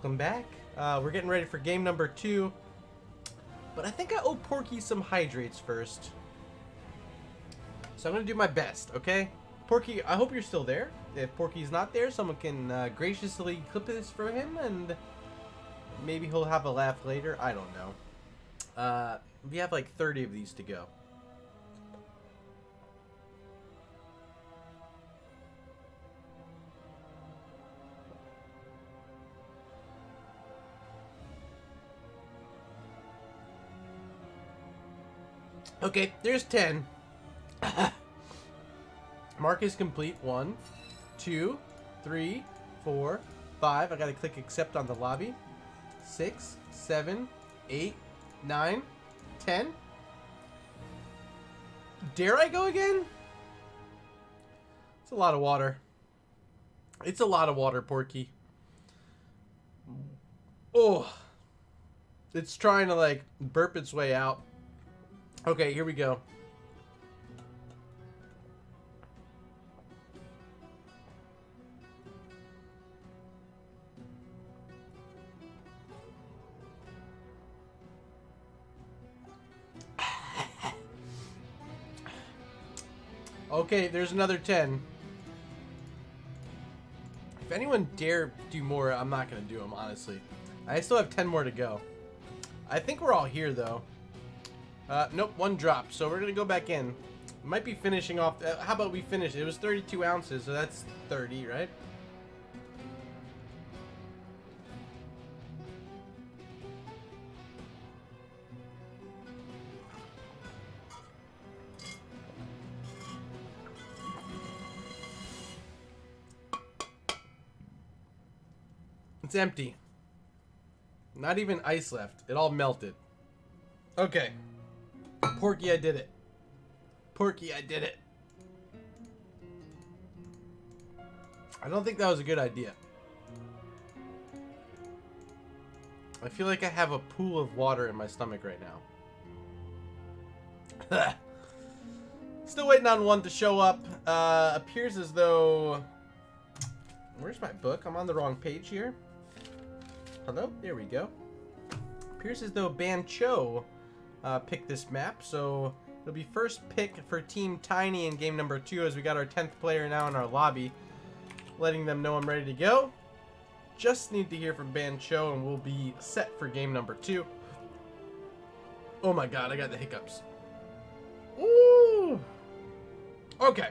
welcome back. We're getting ready for game number 2. But I think I owe Porky some hydrates first. So I'm going to do my best, okay? Porky, I hope you're still there. If Porky's not there, someone can graciously clip this for him, and maybe he'll have a laugh later. I don't know. We have like 30 of these to go. Okay, there's 10. Mark is complete. 1, 2, 3, 4, 5. I gotta click accept on the lobby. 6, 7, 8, 9, 10. Dare I go again? It's a lot of water. It's a lot of water, Porky. Oh. It's trying to like burp its way out. Okay, here we go. Okay, there's another 10. If anyone dare do more, I'm not going to do them, honestly. I still have 10 more to go. I think we're all here, though. Nope, 1 drop. So we're going to go back in. Might be finishing off. How about we finish? It was 32 ounces, so that's 30, right? It's empty. Not even ice left. It all melted. Okay. Porky, I did it. Porky, I did it. I don't think that was a good idea. I feel like I have a pool of water in my stomach right now. Still waiting on one to show up. Appears as though... Where's my book? I'm on the wrong page here. Hello? There we go. Appears as though Bancho picked this map, so it'll be first pick for Team Tiny in game number 2, as we got our 10th player now in our lobby. Letting them know I'm ready to go. Just need to hear from Bancho and we'll be set for game number 2. Oh my god, I got the hiccups. Ooh! Okay.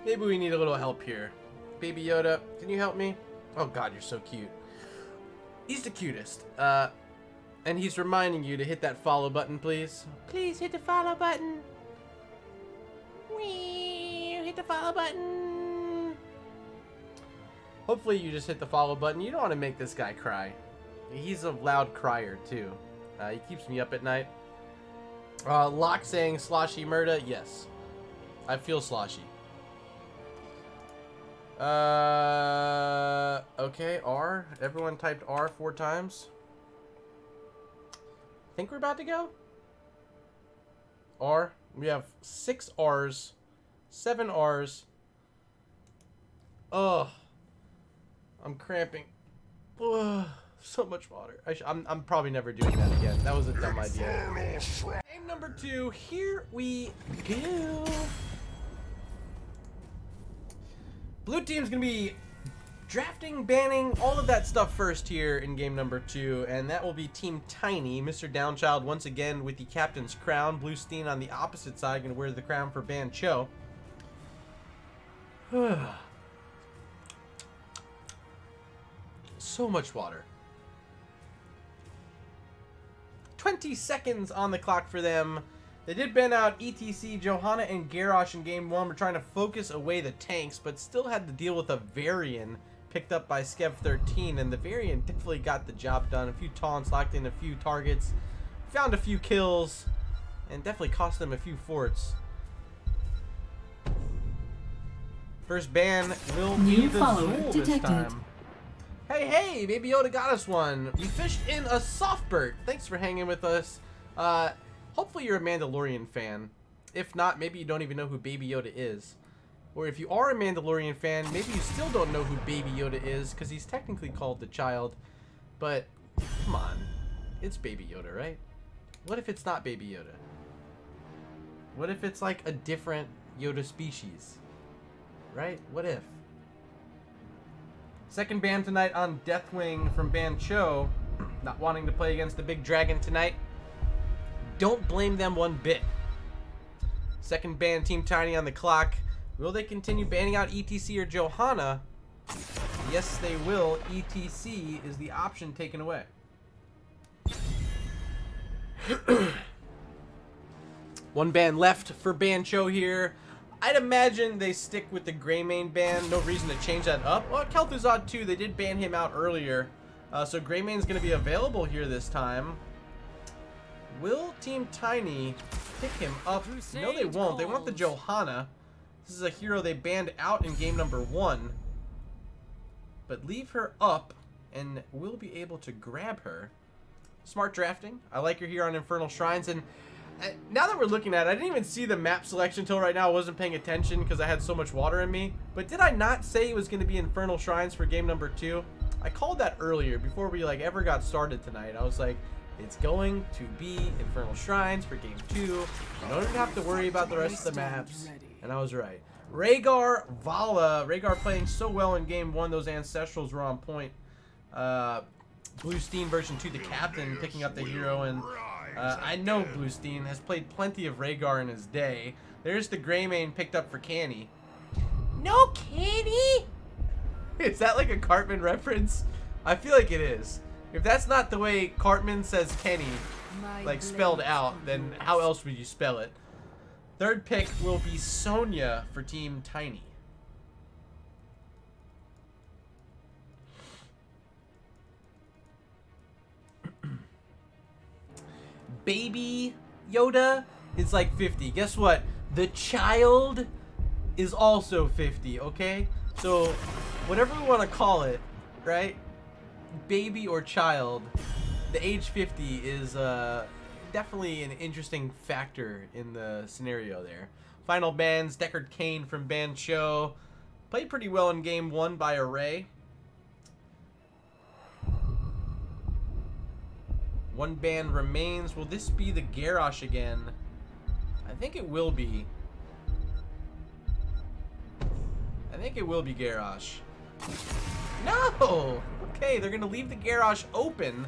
Maybe we need a little help here. Baby Yoda, can you help me? Oh god, you're so cute. He's the cutest. And he's reminding you to hit that follow button, please. Please hit the follow button. Whee! Hit the follow button. Hopefully you just hit the follow button. You don't want to make this guy cry. He's a loud crier, too. He keeps me up at night. Locke saying sloshy MURDA. Yes. I feel sloshy. Okay, R. Everyone typed R 4 times. Think we're about to go? R. We have 6 R's. 7 R's. Ugh. I'm cramping. Ugh. So much water. I'm probably never doing that again. That was a dumb idea. Game number 2. Here we go. Blue team's gonna be drafting, banning, all of that stuff first here in game number 2, and that will be Team Tiny. Mr. Downchild once again with the captain's crown. Blue Steen on the opposite side gonna wear the crown for Bancho. So much water. 20 seconds on the clock for them. They did ban out ETC, Johanna, and Garrosh in game 1. We're trying to focus away the tanks, but still had to deal with a Varian picked up by Skev13, and the Varian definitely got the job done. A few taunts, locked in a few targets, found a few kills, and definitely cost them a few forts. First ban will be the Zool this time. Hey, hey, Baby Yoda got us one. We fished in a Softbird. Thanks for hanging with us. Hopefully you're a Mandalorian fan. If not, maybe you don't even know who Baby Yoda is. Or if you are a Mandalorian fan, maybe you still don't know who Baby Yoda is, because he's technically called the child. But, come on. It's Baby Yoda, right? What if it's not Baby Yoda? What if it's like a different Yoda species? Right? What if? Second ban tonight on Deathwing from Ban Cho. Not wanting to play against the big dragon tonight. Don't blame them one bit. Second ban Team Tiny on the clock. Will they continue banning out ETC or Johanna? Yes, they will. ETC is the option taken away. One ban left for Ban Cho here. I'd imagine they stick with the Greymane ban. No reason to change that up. Well, Kel'Thuzad too. They did ban him out earlier. So Greymane's going to be available here this time. Will Team Tiny pick him up? No, they won't. They want the Johanna. This is a hero they banned out in game number 1. But leave her up, and we'll be able to grab her. Smart drafting. I like her here on Infernal Shrines. And now that we're looking at it, I didn't even see the map selection until right now. I wasn't paying attention because I had so much water in me. But did I not say it was going to be Infernal Shrines for game number 2? I called that earlier before we ever got started tonight. I was like, it's going to be Infernal Shrines for game 2. You don't even have to worry about the rest of the maps. And I was right. Rhaegar Vala. Rhaegar playing so well in game 1. Those Ancestrals were on point. Bluestein version 2, the captain, picking up the hero. And I know Bluestein has played plenty of Rhaegar in his day. There's the Greymane picked up for Canny. No Canny! Is that like a Cartman reference? I feel like it is. If that's not the way Cartman says Kenny, like spelled out, then how else would you spell it? Third pick will be Sonya for Team Tiny. Baby Yoda is like 50. Guess what? The child is also 50, okay? So, whatever we want to call it, right? Baby or child, the age 50 is definitely an interesting factor in the scenario there. Final bans, Deckard Cain from Ban Cho. Played pretty well in game 1 by Array. One ban remains. Will this be the Garrosh again? I think it will be. I think it will be Garrosh. No! Okay, they're going to leave the Garrosh open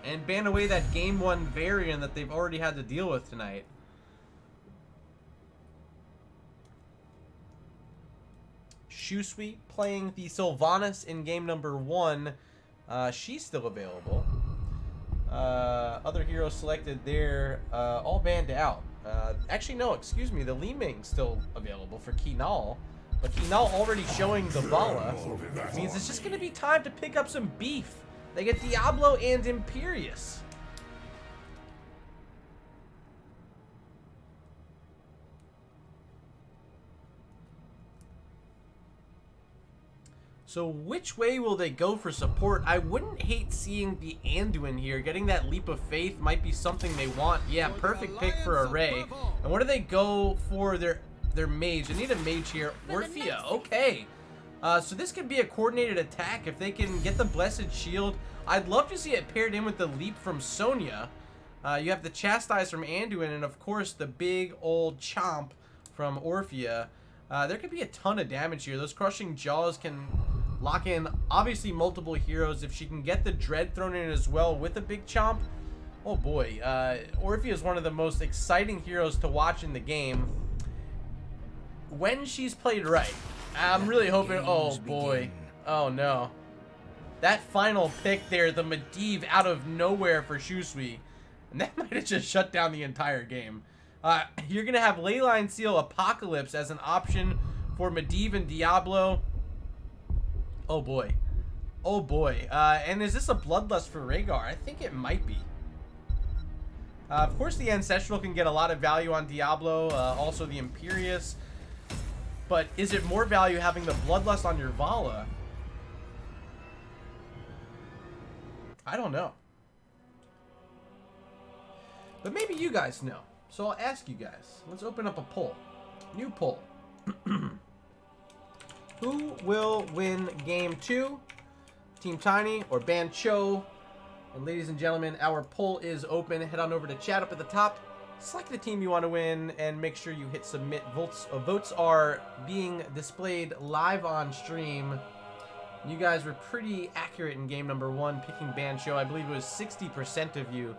and ban away that game 1 variant that they've already had to deal with tonight. Shusui playing the Sylvanas in game number 1. She's still available. Other heroes selected there, all banned out. Actually, no, excuse me. The Li Ming's still available for Kinal. But Kinal already showing the Vala means it's just going to be time to pick up some beef. They get Diablo and Imperious. So which way will they go for support? I wouldn't hate seeing the Anduin here. Getting that Leap of Faith might be something they want. Yeah, perfect pick for Array. And what do they go for their mage? They need a mage here. Orphea, okay. So this could be a coordinated attack if they can get the Blessed Shield. I'd love to see it paired in with the Leap from Sonya. You have the Chastise from Anduin, and of course the big old Chomp from Orphea. There could be a ton of damage here. Those Crushing Jaws can lock in, obviously, multiple heroes. If she can get the Dread thrown in as well with a big Chomp, oh boy. Orphea is one of the most exciting heroes to watch in the game. When she's played right. I'm really hoping, oh boy. Oh no. That final pick there, the Medivh out of nowhere for Shusui. And that might have just shut down the entire game. You're going to have Leyline Seal Apocalypse as an option for Medivh and Diablo. Oh boy. Oh boy. And is this a Bloodlust for Rhaegar? I think it might be. Of course the Ancestral can get a lot of value on Diablo. Also the Imperious. But is it more value having the Bloodlust on your Vala? I don't know. But maybe you guys know. So I'll ask you guys. Let's open up a poll. New poll. Who will win game 2? Team Tiny or Bancho? And ladies and gentlemen, our poll is open. Head on over to chat up at the top. Select the team you want to win and make sure you hit submit. Votes are being displayed live on stream. You guys were pretty accurate in game number 1, picking Bancho. I believe it was 60% of you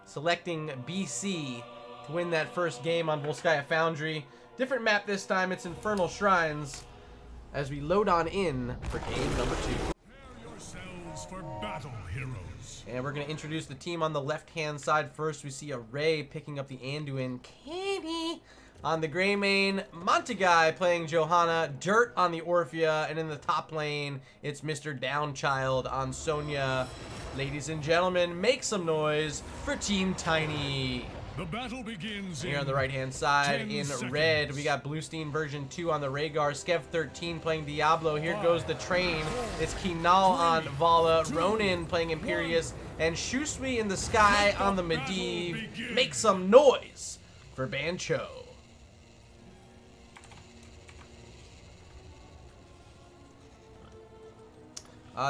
selecting BC to win that first game on Volskaya Foundry. Different map this time. It's Infernal Shrines as we load on in for game number 2. Prepare yourselves for battle, heroes. And we're going to introduce the team on the left-hand side first. We see Array picking up the Anduin. Katie on the gray main. Montagai playing Johanna. Dirt on the Orphea. And in the top lane, it's Mr. Downchild on Sonya. Ladies and gentlemen, make some noise for Team Tiny. The battle begins Here on the right-hand side, in red, we got Bluestein version 2 on the Rhaegar. Skev13 playing Diablo. Here goes the train. It's Kinal on Vala. Ronin playing Imperius. And Shusui in the sky on the Medivh. Make some noise for Bancho.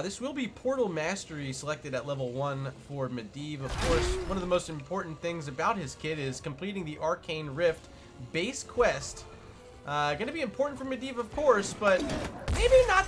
This will be Portal Mastery selected at level 1 for Medivh. Of course, one of the most important things about his kit is completing the Arcane Rift base quest. Going to be important for Medivh, of course, but maybe not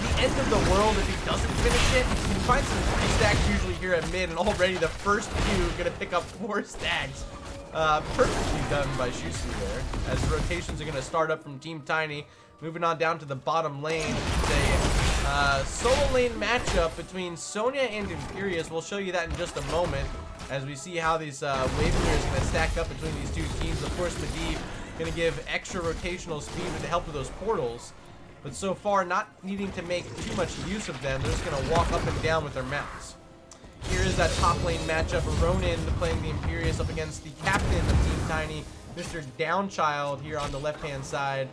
the end of the world if he doesn't finish it. You can find some 3 stacks usually here at mid, and already the first few going to pick up 4 stacks. Perfectly done by Shusui there, as the rotations are going to start up from Team Tiny. Moving on down to the bottom lane, it's a solo lane matchup between Sonya and Imperius. We'll show you that in just a moment as we see how these wave clears are going to stack up between these two teams. Of course, Medivh going to give extra rotational speed with the help of those portals. But so far, not needing to make too much use of them. They're just going to walk up and down with their mounts. Here is that top lane matchup. Ronin playing the Imperius up against the captain of Team Tiny, Mr. Downchild here on the left-hand side.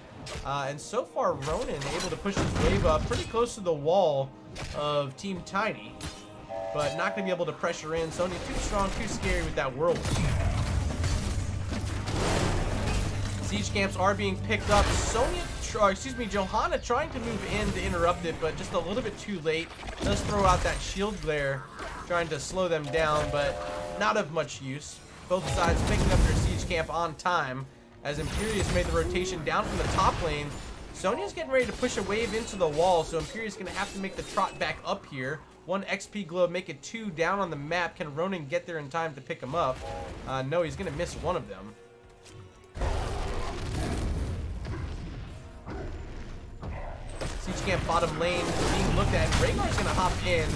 And so far, Ronin able to push his wave up pretty close to the wall of Team Tiny, but not going to be able to pressure in. Sonya too strong, too scary with that whirlwind. Siege camps are being picked up. Johanna trying to move in to interrupt it, but just a little bit too late. Does throw out that shield glare, trying to slow them down, but not of much use. Both sides picking up their siege camp on time, as Imperius made the rotation down from the top lane. Sonya's getting ready to push a wave into the wall, so Imperius going to have to make the trot back up here. 1 XP globe, make it 2 down on the map. Can Ronin get there in time to pick him up? No, he's going to miss one of them. Siege camp bottom lane being looked at. Rhaegar's going to hop in.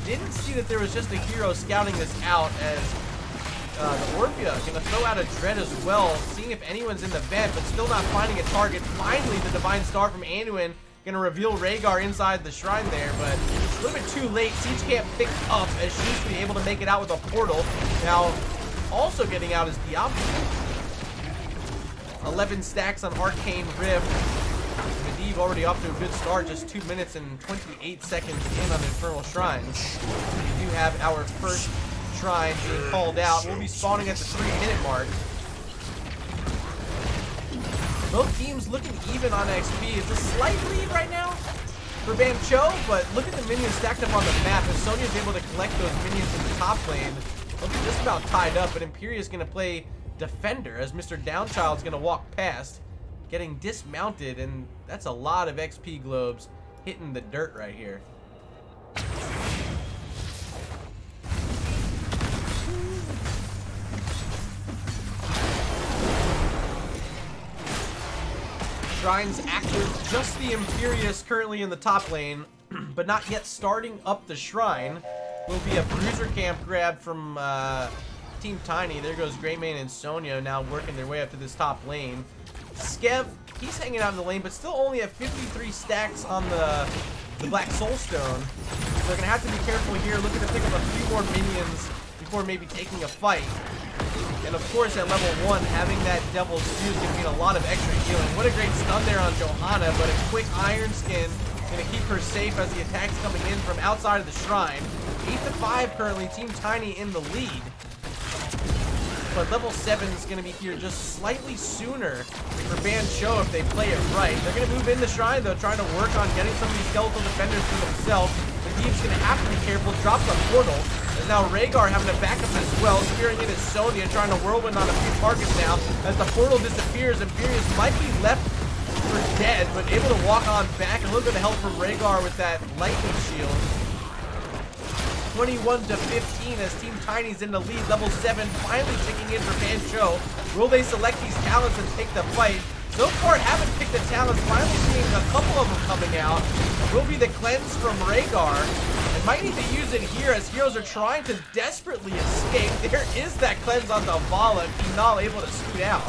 Didn't see that there was just a hero scouting this out, as the Orphea going to throw out a Dread as well, seeing if anyone's in the vent, but still not finding a target. Finally, the Divine Star from Anduin going to reveal Rhaegar inside the shrine there, but a little bit too late. Siege camp picked up as Shusui able to make it out with a portal. Now, also getting out is Diablo. 11 stacks on Arcane Rift. Medivh already off to a good start, just 2 minutes and 28 seconds in on Infernal Shrines. We do have our first shrine being called out. We'll be spawning at the 3-minute mark. Both teams looking even on XP. It's a slight lead right now for Bancho, but look at the minions stacked up on the map, as Sonya's able to collect those minions in the top lane. Looking just about tied up, but Imperius is going to play defender as Mr. Downchild's going to walk past, getting dismounted, and that's a lot of XP globes hitting the dirt right here. Shrines active, just the Imperius currently in the top lane, but not yet starting up the shrine. Will be a bruiser camp grab from Team Tiny. There goes Greymane and Sonya now working their way up to this top lane. Skev, he's hanging out in the lane, but still only at 53 stacks on the Black Soulstone. So they're going to have to be careful here, looking to pick up a few more minions before maybe taking a fight. And of course, at level 1, having that Devil's Spear is going to mean a lot of extra healing. What a great stun there on Johanna, but a quick Iron Skin going to keep her safe as the attack's coming in from outside of the shrine. 8-5 currently, Team Tiny in the lead. but level 7 is going to be here just slightly sooner for Ban Cho if they play it right. They're going to move in the shrine, though, trying to work on getting some of these skeletal defenders for themselves. Medivh's going to have to be careful, drops a portal. There's now Rhaegar having to back up as well, spearing in his Sonya, trying to whirlwind on a few targets now. As the portal disappears, Imperius might be left for dead, but able to walk on back. A little bit of help from Rhaegar with that lightning shield. 21 to 15 as Team Tiny's in the lead. Level 7 finally ticking in for Ban Cho. Will they select these talents and take the fight? So far, haven't picked the talents. Finally seeing a couple of them coming out. Will be the cleanse from Rhaegar. And might need to use it here as heroes are trying to desperately escape. There is that cleanse on the Vala. Kinal able to scoot out.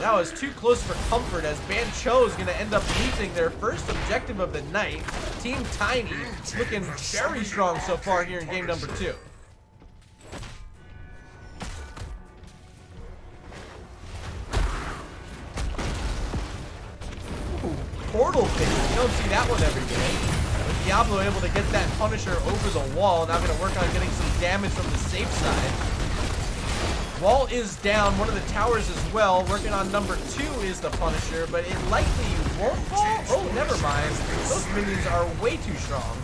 That was too close for comfort as Ban Cho is going to end up losing their first objective of the night. Team Tiny looking very strong so far here in game number 2. Ooh, portal pick. You don't see that one every day. But Diablo able to get that Punisher over the wall. Now going to work on getting some damage from the safe side. Wall is down, one of the towers as well. Working on number 2 is the Punisher, but it likely won't fall. Oh, never mind. Those minions are way too strong.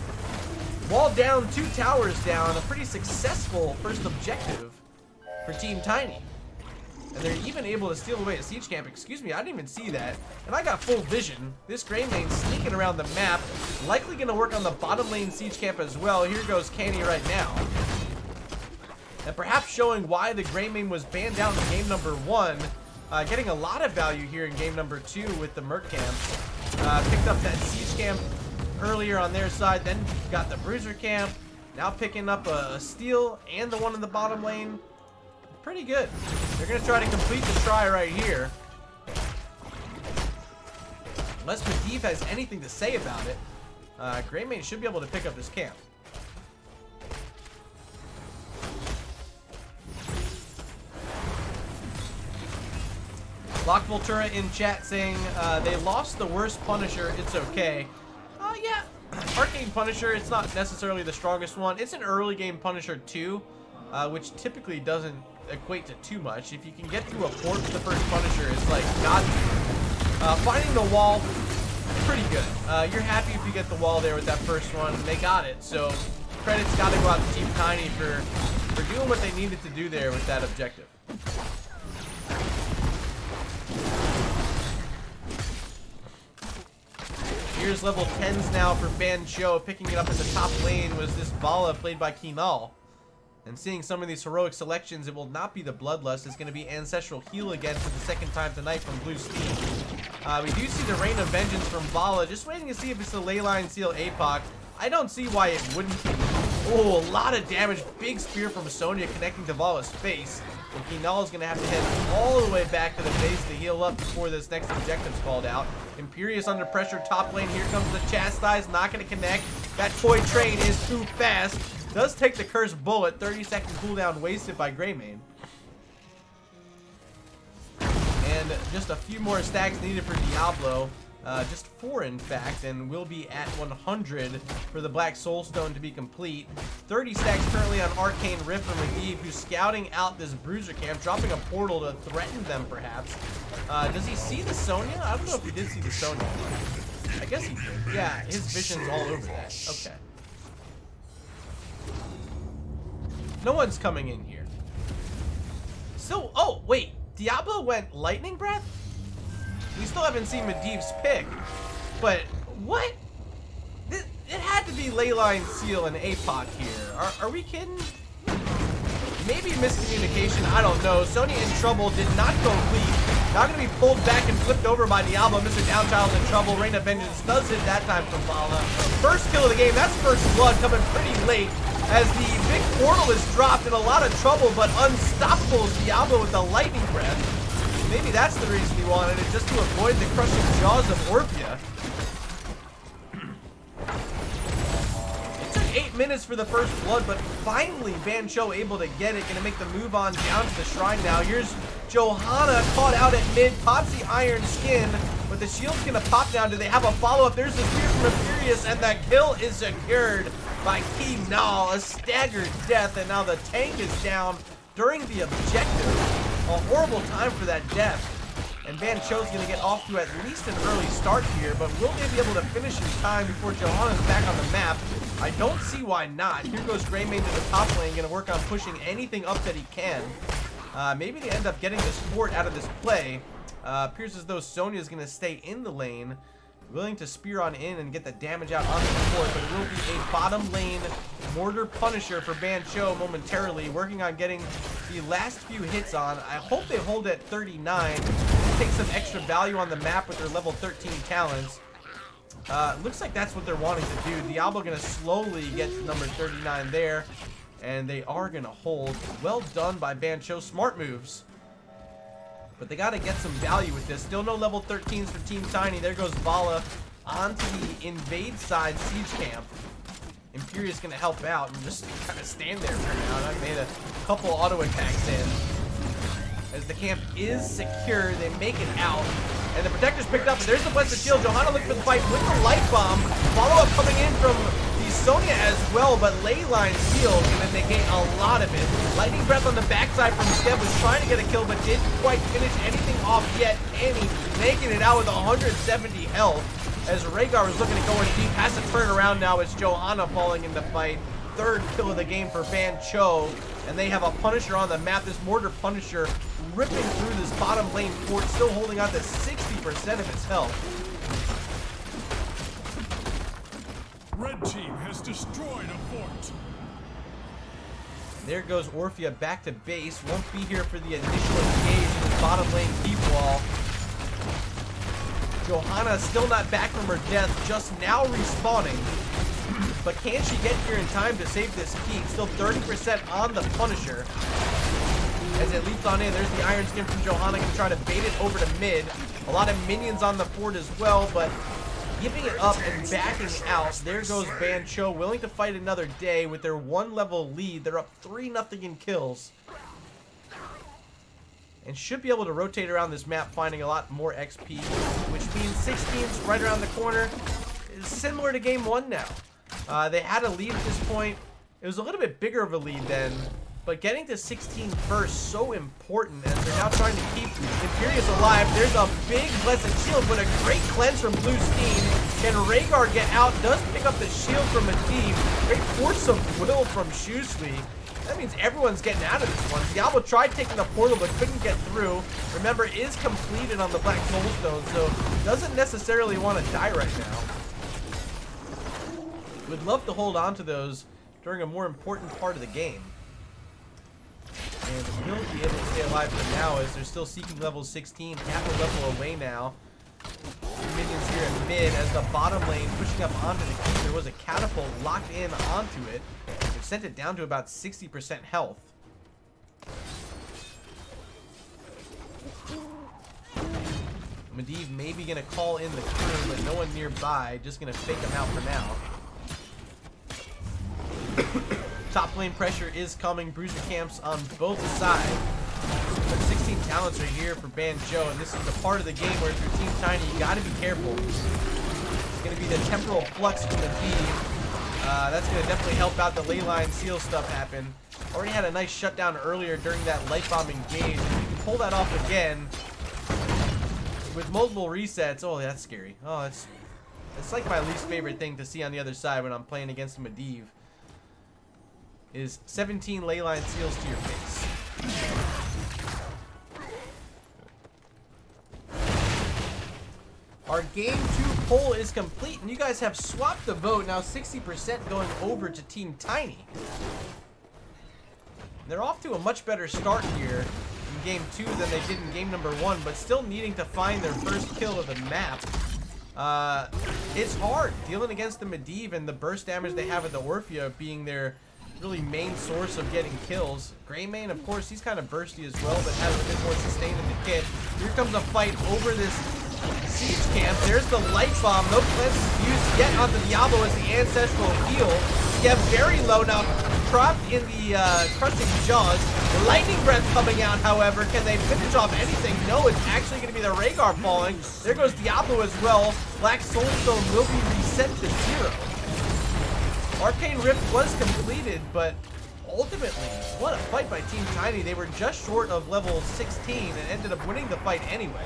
Wall down, 2 towers down. A pretty successful first objective for Team Tiny. And they're even able to steal away a siege camp. Excuse me, I didn't even see that. And I got full vision. This Greymane sneaking around the map. Likely going to work on the bottom lane siege camp as well. Here goes Canny right now. And perhaps showing why the Greymane was banned down in game number 1. Getting a lot of value here in game number 2 with the Merc camp. Picked up that siege camp earlier on their side, then got the Bruiser camp. Now picking up a steal and the one in the bottom lane. Pretty good. They're going to try to complete the try right here. Unless Medivh has anything to say about it, Greymane should be able to pick up this camp. Lock Voltura in chat saying they lost the worst Punisher, it's okay. Yeah, Arcane Punisher, it's not necessarily the strongest one. It's an early game Punisher too, which typically doesn't equate to too much. If you can get through a port with the first Punisher, it's like God. Finding the wall, pretty good. You're happy if you get the wall there with that first one. They got it, so credits got to go out to Team Tiny for doing what they needed to do there with that objective. Here's level 10s now for Ban Cho. Picking it up in the top lane was this Vala played by Kinal. And seeing some of these heroic selections, it will not be the Bloodlust. It's going to be Ancestral Heal again for the second time tonight from Blue Steam. We do see the Rain of Vengeance from Vala. Just waiting to see if it's the Leyline Seal APOC. I don't see why it wouldn't be. Oh, a lot of damage. Big spear from Sonya connecting to Vala's face. And Kinal is going to have to head all the way back to the base to heal up before this next objective's called out. Imperius under pressure, top lane. Here comes the Chastise, not going to connect. That toy train is too fast. Does take the cursed bullet. 30-second cooldown wasted by Greymane. And just a few more stacks needed for Diablo. Just 4 in fact, and we'll be at 100 for the Black Soulstone to be complete. 30 stacks currently on Arcane Rift from Medivh, who's scouting out this Bruiser camp, dropping a portal to threaten them perhaps. Does he see the Sonya? I don't know if he did see the Sonya. I guess he did. Yeah, his vision's all over that. Okay. No one's coming in here. So, oh, wait. Diablo went Lightning Breath? We still haven't seen Medivh's pick. But, what? It had to be Leyline Seal and APOC here. Are we kidding? Maybe miscommunication, I don't know. Sonya in trouble, did not go lead. Now going to be pulled back and flipped over by Diablo. Mr. Downchild's in trouble. Rain of Vengeance does hit that time from Vala. First kill of the game. That's first blood coming pretty late as the big portal is dropped in a lot of trouble, but unstoppable is Diablo with the lightning breath. Maybe that's the reason he wanted it, just to avoid the crushing jaws of Orphea. It took 8 minutes for the first blood, but finally Ban Cho able to get it. Gonna make the move on down to the shrine now. Here's Johanna caught out at mid, pops the iron skin, but the shield's gonna pop down. Do they have a follow-up? There's the spear from Imperius, and that kill is secured by Kinal. A staggered death, and now the tank is down. during the objective. A horrible time for that death. And Ban Cho's going to get off to at least an early start here, but will they be able to finish in time before Johanna's back on the map? I don't see why not. Here goes Greymane to the top lane, going to work on pushing anything up that he can. Maybe they end up getting this fort out of this play. Appears as though Sonya's going to stay in the lane, willing to spear on in and get the damage out onto the fort, but it will be a bottom lane mortar punisher for Ban Cho momentarily, working on getting the last few hits on. I hope they hold at 39. Take some extra value on the map with their level 13 talents. Looks like that's what they're wanting to do. Diablo gonna slowly get to number 39 there, and they are gonna hold. Well done by Ban Cho. Smart moves. But they gotta get some value with this. Still no level 13s for Team Tiny. There goes Vala onto the invade side siege camp. Imperia's gonna help out and just kind of stand there for now. I made a couple auto attacks in. As the camp is secure, they make it out. And the protector's picked up, and there's the Blessed Shield. Johanna looking for the fight with the Light Bomb. Follow-up coming in from the Sonya as well, but Leyline Shield gonna negate a lot of it. Lightning Breath on the backside from Skeb was trying to get a kill, but didn't quite finish anything off yet. Annie making it out with 170 health. As Rhaegar was looking to go in deep, has to turn around now as Johanna falling in the fight. Third kill of the game for Ban Cho, and they have a Punisher on the map. This Mortar Punisher ripping through this bottom lane fort, still holding on to 60% of its health. Red team has destroyed a fort. There goes Orphea back to base. Won't be here for the initial engage in the bottom lane keep wall. Johanna still not back from her death, just now respawning. But can she get here in time to save this keep? Still 30% on the Punisher. As it leaps on in, there's the Iron Skin from Johanna. Can try to bait it over to mid. A lot of minions on the fort as well, but giving it up and backing out. There goes Ban Cho, willing to fight another day with their 1-level lead. They're up 3-0 in kills. And should be able to rotate around this map, finding a lot more XP, which means 16's right around the corner. It's similar to game 1 now. They had a lead at this point. It was a little bit bigger of a lead then, but getting to 16 first, so important as they're now trying to keep Imperius alive. There's a big Blessed Shield, but a great cleanse from Blue Steen. Can Rhaegar get out? Does pick up the shield from Medivh. Great force of will from Shusui. That means everyone's getting out of this one. Diablo tried taking the portal, but couldn't get through. Remember, is completed on the Black Soulstone, so doesn't necessarily want to die right now. Would love to hold on to those during a more important part of the game. And will be able to stay alive for now as they're still seeking level 16, half a level away now. Minions here at mid as the bottom lane pushing up onto the keep. There was a catapult locked in onto it. It sent it down to about 60% health. Medivh maybe going to call in the crew, but no one nearby. Just going to fake them out for now. Top lane pressure is coming. Bruiser camps on both sides. But 16 talents are here for Ban Cho, and this is the part of the game where if you're Team Tiny, you got to be careful. It's going to be the temporal flux from the D. That's going to definitely help out the leyline seal stuff happen. Already had a nice shutdown earlier during that light bomb engage. If you can pull that off again with multiple resets, oh, that's scary. Oh, it's like my least favorite thing to see on the other side when I'm playing against Medivh. Is 17 leyline seals to your face. Our game 2 poll is complete, and you guys have swapped the vote. Now 60% going over to Team Tiny. They're off to a much better start here in game 2 than they did in game number 1, but still needing to find their first kill of the map. It's hard dealing against the Medivh and the burst damage they have with the Orphea being their really main source of getting kills. Greymane, of course, he's kind of bursty as well, but has a bit more sustain in the kit. Here comes a fight over this siege camp. There's the light bomb. No cleanses used yet on the Diablo as the ancestral heal. Yeah, very low now, trapped in the crushing jaws. The lightning breath coming out, however. Can they finish off anything? No, it's actually going to be the Rhaegar falling. There goes Diablo as well. Black Soulstone will be reset to 0. Arcane Rift was completed, but ultimately, what a fight by Team Tiny. They were just short of level 16 and ended up winning the fight anyway.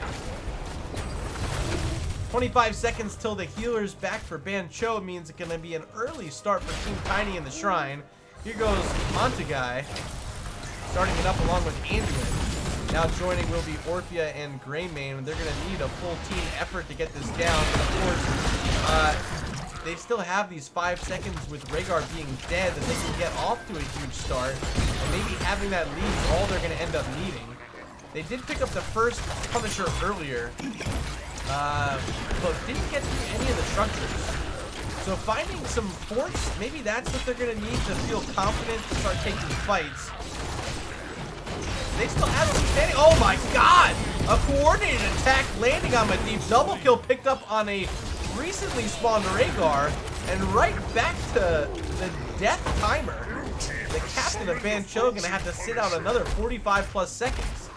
25 seconds till the healer's back for Bancho means it's going to be an early start for Team Tiny in the shrine. Here goes Montagai, starting it up along with Anduin. Now joining will be Orphea and Greymane, and they're going to need a full team effort to get this down. But of course, they still have these 5 seconds with Rhaegar being dead that they can get off to a huge start. And maybe having that lead is all they're going to end up needing. They did pick up the first Punisher earlier, but didn't get through any of the structures. So finding some forts, maybe that's what they're going to need to feel confident to start taking fights. They still have some standing. Oh my god! A coordinated attack landing on Medivh. Double kill picked up on a recently spawned Rhaegar. And right back to the death timer. The captain of Bancho going to have to sit out another 45 plus seconds.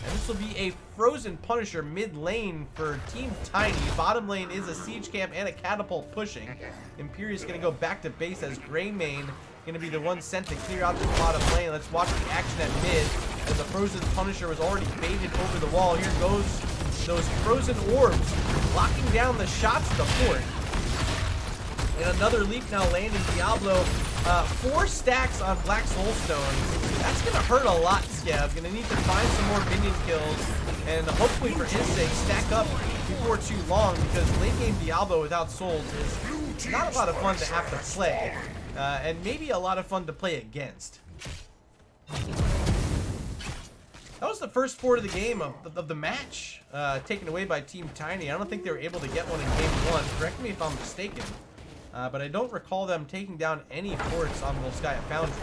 And this will be a frozen Punisher mid lane for Team Tiny. Bottom lane is a siege camp and a catapult pushing. Imperius going to go back to base as Greymane going to be the one sent to clear out the bottom lane. Let's watch the action at mid as the frozen Punisher was already baited over the wall. Here goes those frozen orbs locking down the shots to the fort. And another leap now landing Diablo. 4 stacks on Black Soulstone. That's going to hurt a lot, Skev. Going to need to find some more minion kills. And hopefully for his sake, stack up before too long. Because late game Diablo without souls is not a lot of fun to have to play. And maybe a lot of fun to play against. That was the first fort of the game of the match. Taken away by Team Tiny. I don't think they were able to get one in game 1. Correct me if I'm mistaken. But I don't recall them taking down any forts on Volskaya Foundry.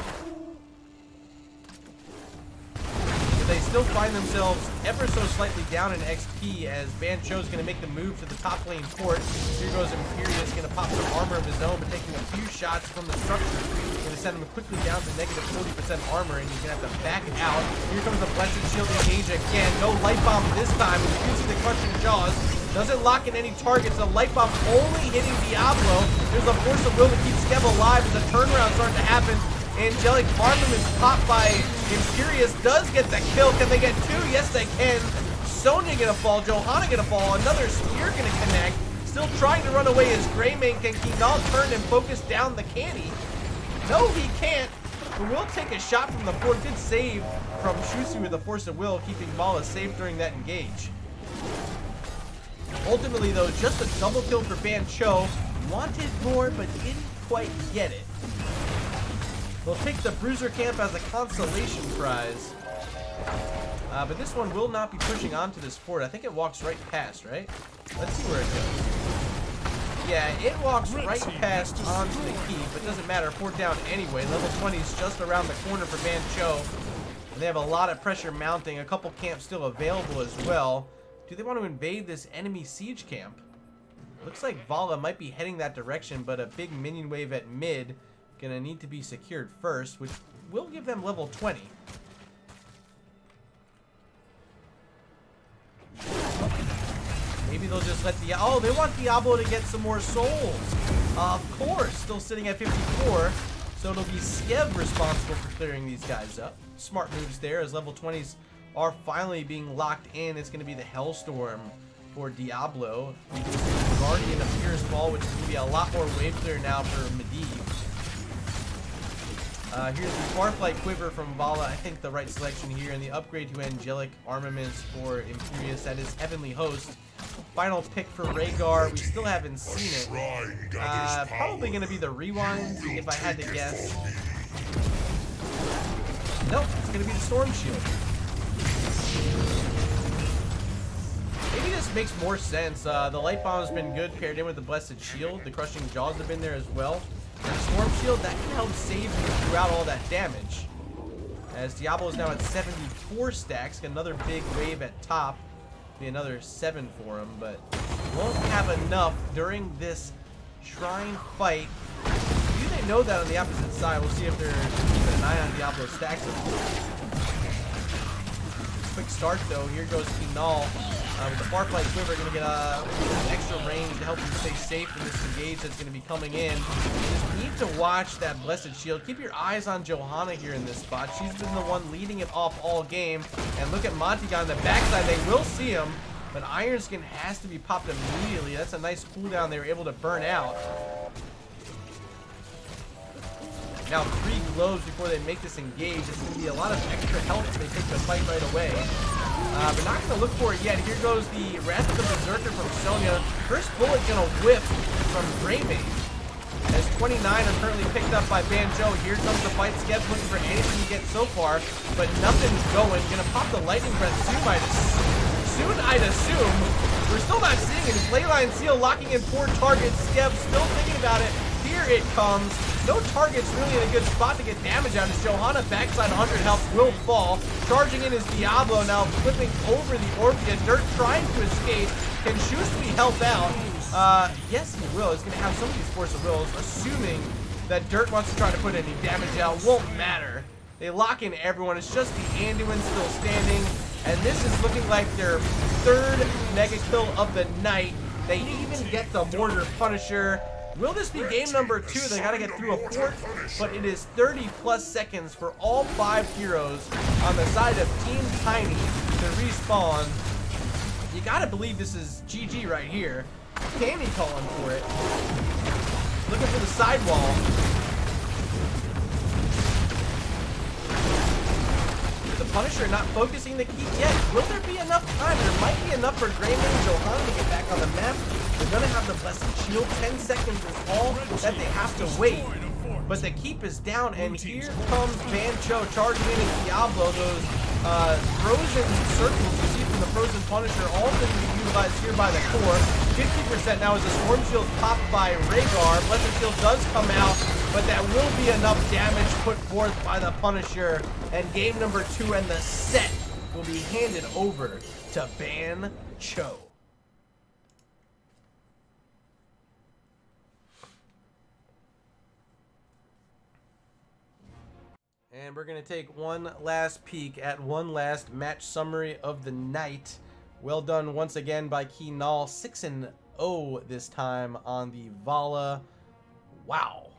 They still find themselves ever so slightly down in XP as Bancho's going to make the move to the top lane fort. Here goes Imperius, going to pop some armor of his own, but taking a few shots from the structure. Going to send him quickly down to negative 40% armor, and he's going to have to back it out. Here comes the Blessed Shield engage again. No Light Bomb this time. He's using the Crushing Jaws. Doesn't lock in any targets. The Light Bomb only hitting Diablo. There's a Force of Will to keep Skev alive as the turnaround starting to happen. Angelic Armament is popped by Imperius. Does get the kill. Can they get 2? Yes, they can. Sonya gonna fall. Johanna gonna fall. Another spear gonna connect. Still trying to run away as Greymane. Can Kinal turn and focus down the canny? No, he can't. But will take a shot from the fort. Good save from Shusu with the Force of Will, keeping Mala safe during that engage. Ultimately, though, just a double kill for Bancho. Wanted more, but didn't quite get it. They'll take the Bruiser Camp as a consolation prize. But this one will not be pushing onto this fort. I think it walks right past, right? Let's see where it goes. Yeah, it walks right past onto the keep, but doesn't matter. Fort down anyway. Level 20 is just around the corner for Bancho. And they have a lot of pressure mounting. A couple camps still available as well. Do they want to invade this enemy siege camp? Looks like Vala might be heading that direction, but a big minion wave at mid gonna need to be secured first, which will give them level 20. Maybe they'll just let oh, they want Diablo to get some more souls. Of course, still sitting at 54, so it'll be Skev responsible for clearing these guys up. Smart moves there as level 20s are finally being locked in. It's gonna be the Hellstorm for Diablo. We can see Guardian of Purest Fall, which is gonna be a lot more wave clear now for Medivh. Here's the Farflight Quiver from Vala. I think the right selection here. And the upgrade to Angelic Armaments for Imperius. That is Heavenly Host. Final pick for Rhaegar. We still haven't seen it. Probably going to be the Rewind, if I had to guess. Nope, it's going to be the Storm Shield. Maybe this makes more sense. The Light Bomb has been good paired in with the Blessed Shield. The Crushing Jaws have been there as well. And the Storm Shield, that can help save you throughout all that damage. As Diablo is now at 74 stacks, got another big wave at top. Be another 7 for him, but won't have enough during this Shrine fight. Do they know that on the opposite side? We'll see if they're keeping an eye on Diablo's stacks. quick start, though. Here goes Kinal with the Farflight Quiver, going to get extra range to help him stay safe in this engage that's going to be coming in. You just need to watch that Blessed Shield. Keep your eyes on Johanna here in this spot. She's been the one leading it off all game. And look at Montigan on the backside. They will see him, but Iron Skin has to be popped immediately. That's a nice cooldown they were able to burn out. Now 3 globes before they make this engage. It's going to be a lot of extra health if they take the fight right away. But not going to look for it yet. Here goes the Wrath of the Berserker from Sonya. First bullet going to whip from Greymane. As 29 are currently picked up by Banjo. Here comes the fight. Skev's looking for anything to get so far, but nothing's going. Going to pop the Lightning Breath soon, I'd assume. We're still not seeing it. His Leyline Seal locking in 4 targets. Skev still thinking about it. Here it comes. No target's really in a good spot to get damage out. As Johanna backside 100 health will fall. Charging in is Diablo now flipping over the Orphea. Dirt trying to escape. Can Shrewsbury help out? Yes, he will. He's going to have some of these Force of Wills, assuming that Dirt wants to try to put any damage out. Won't matter. They lock in everyone. It's just the Anduin still standing. And this is looking like their 3rd mega kill of the night. They even get the Mortar Punisher. Will this be game number 2? They gotta get through a 4th, but it is 30+ seconds for all 5 heroes on the side of Team Tiny to respawn. You gotta believe this is GG right here. Cammy calling for it. Looking for the sidewall. The Punisher not focusing the keep yet. Will there be enough time? There might be enough for Greymane and Johanna to get back on the map. They're going to have the Blessed Shield. 10 seconds is all that they have to wait. But the keep is down, and here comes Bancho charging in and Diablo. Those frozen circles you see from the Frozen Punisher all going to be utilized here by the core. 50% now as the Storm Shield popped by Rhaegar. Blessed Shield does come out, but that will be enough damage put forth by the Punisher. And game number 2 and the set will be handed over to Bancho. And we're going to take one last peek at one last match summary of the night. Well done once again by Kinal. 6-0 this time on the Vala. Wow.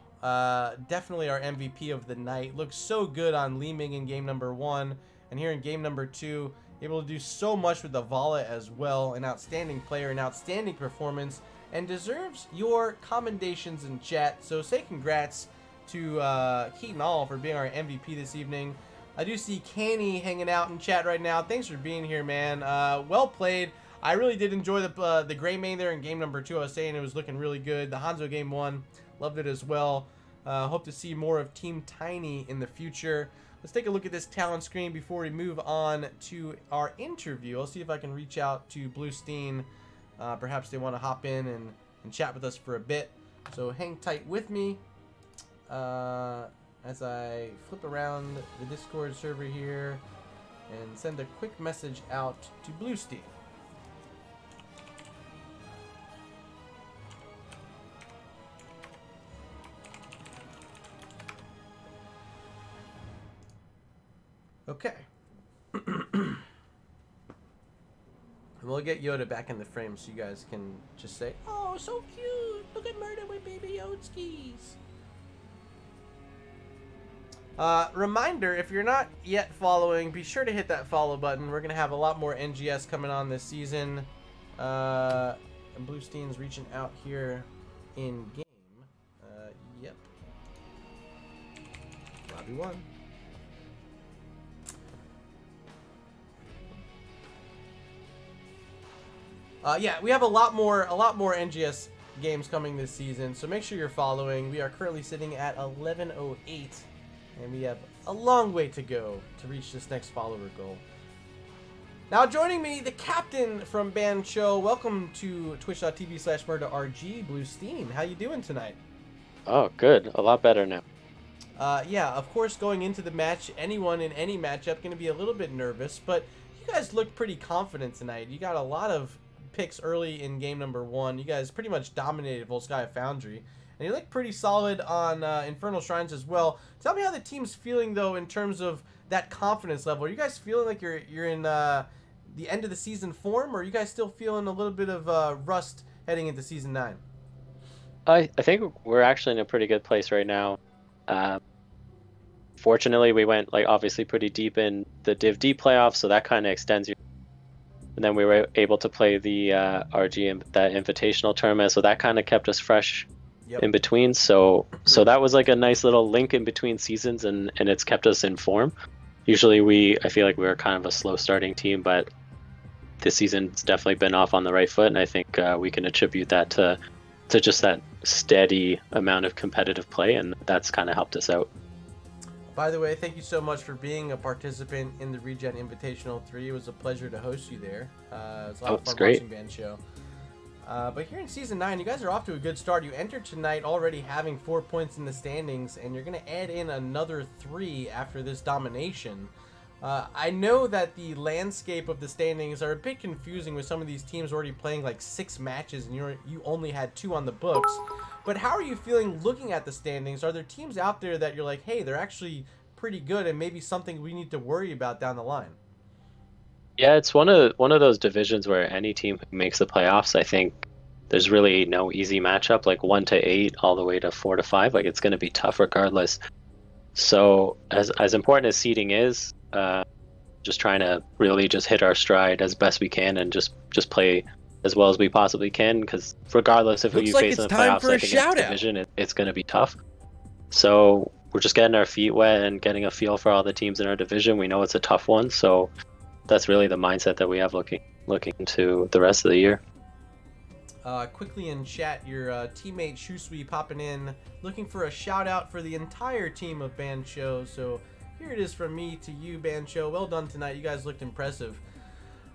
Definitely our MVP of the night. Looks so good on Li Ming in game number 1. And here in game number 2, able to do so much with the Vala as well. An outstanding player, an outstanding performance, and deserves your commendations in chat. So say congrats to Kinal for being our MVP this evening. I do see Canny hanging out in chat right now. Thanks for being here, man. Well played. I really did enjoy the Greymane there in game number 2. I was saying it was looking really good. The Hanzo game 1, loved it as well. Hope to see more of Team Tiny in the future. Let's take a look at this talent screen before we move on to our interview. I'll see if I can reach out to Bluestein. Perhaps they want to hop in and chat with us for a bit. So hang tight with me. As I flip around the Discord server here and send a quick message out to Bluestein. Okay. And we'll get Yoda back in the frame so you guys can just say, "Oh, so cute! Look at MURDA with baby Yotskis." Reminder, if you're not yet following, be sure to hit that follow button. We're going to have a lot more NGS coming on this season. And Bluestein's reaching out here in game. Yep. Lobby 1. Yeah, we have a lot more NGS games coming this season, so make sure you're following. We are currently sitting at 11:08. And we have a long way to go to reach this next follower goal. Now joining me, the captain from Bancho. Welcome to twitch.tv/MURDARG, Bluestein. How you doing tonight? Oh, good. A lot better now. Yeah, of course, going into the match, anyone in any matchup going to be a little bit nervous, but you guys look pretty confident tonight. You got a lot of picks early in game number 1. You guys pretty much dominated Volskaya Foundry. and you look pretty solid on Infernal Shrines as well. Tell me how the team's feeling, though, in terms of that confidence level. Are you guys feeling like you're in the end of the season form, or are you guys still feeling a little bit of rust heading into Season 9? I think we're actually in a pretty good place right now. Fortunately, we went obviously pretty deep in the Div D playoffs, so that kind of extends you. And then we were able to play the RG that invitational tournament, so that kind of kept us fresh in between. So that was like a nice little link in between seasons, and it's kept us in form. Usually I feel like we were kind of a slow starting team, but this season's definitely been off on the right foot, and I think we can attribute that to just that steady amount of competitive play, and that's kind of helped us out. By the way, thank you so much for being a participant in the Regen Invitational 3. It was a pleasure to host you there. It was a lot of fun watching Band Show. But here in Season 9, you guys are off to a good start. You entered tonight already having 4 points in the standings, and you're going to add in another 3 after this domination. I know that the landscape of the standings are a bit confusing with some of these teams already playing like 6 matches and you only had 2 on the books. But how are you feeling looking at the standings? Are there teams out there that you're like, hey, they're actually pretty good and maybe something we need to worry about down the line? Yeah, it's one of those divisions where any team who makes the playoffs, I think there's really no easy matchup, like 1 to 8 all the way to 4 to 5. Like, it's going to be tough regardless. So as important as seeding is, just trying to really just hit our stride as best we can and just play as well as we possibly can, because regardless of who you face in the playoffs, I think in this division it's going to be tough. So we're just getting our feet wet and getting a feel for all the teams in our division. We know it's a tough one, so that's really the mindset that we have looking to the rest of the year. Quickly in chat, your teammate Shusui popping in, looking for a shout out for the entire team of Band Show. So here it is from me to you, Band Show. Well done tonight. You guys looked impressive.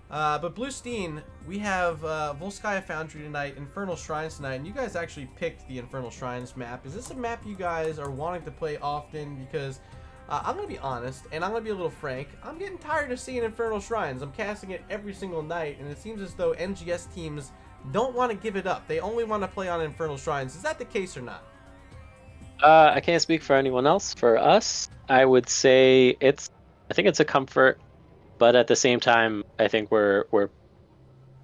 But Bluestein, we have Volskaya Foundry tonight, Infernal Shrines tonight, and you guys actually picked the Infernal Shrines map. Is this a map you guys are wanting to play often? Because I'm going to be honest, and I'm going to be a little frank, I'm getting tired of seeing Infernal Shrines. I'm casting it every single night, and it seems as though NGS teams don't want to give it up. They only want to play on Infernal Shrines. Is that the case or not? I can't speak for anyone else. For us, I would say I think it's a comfort, but at the same time, I think we're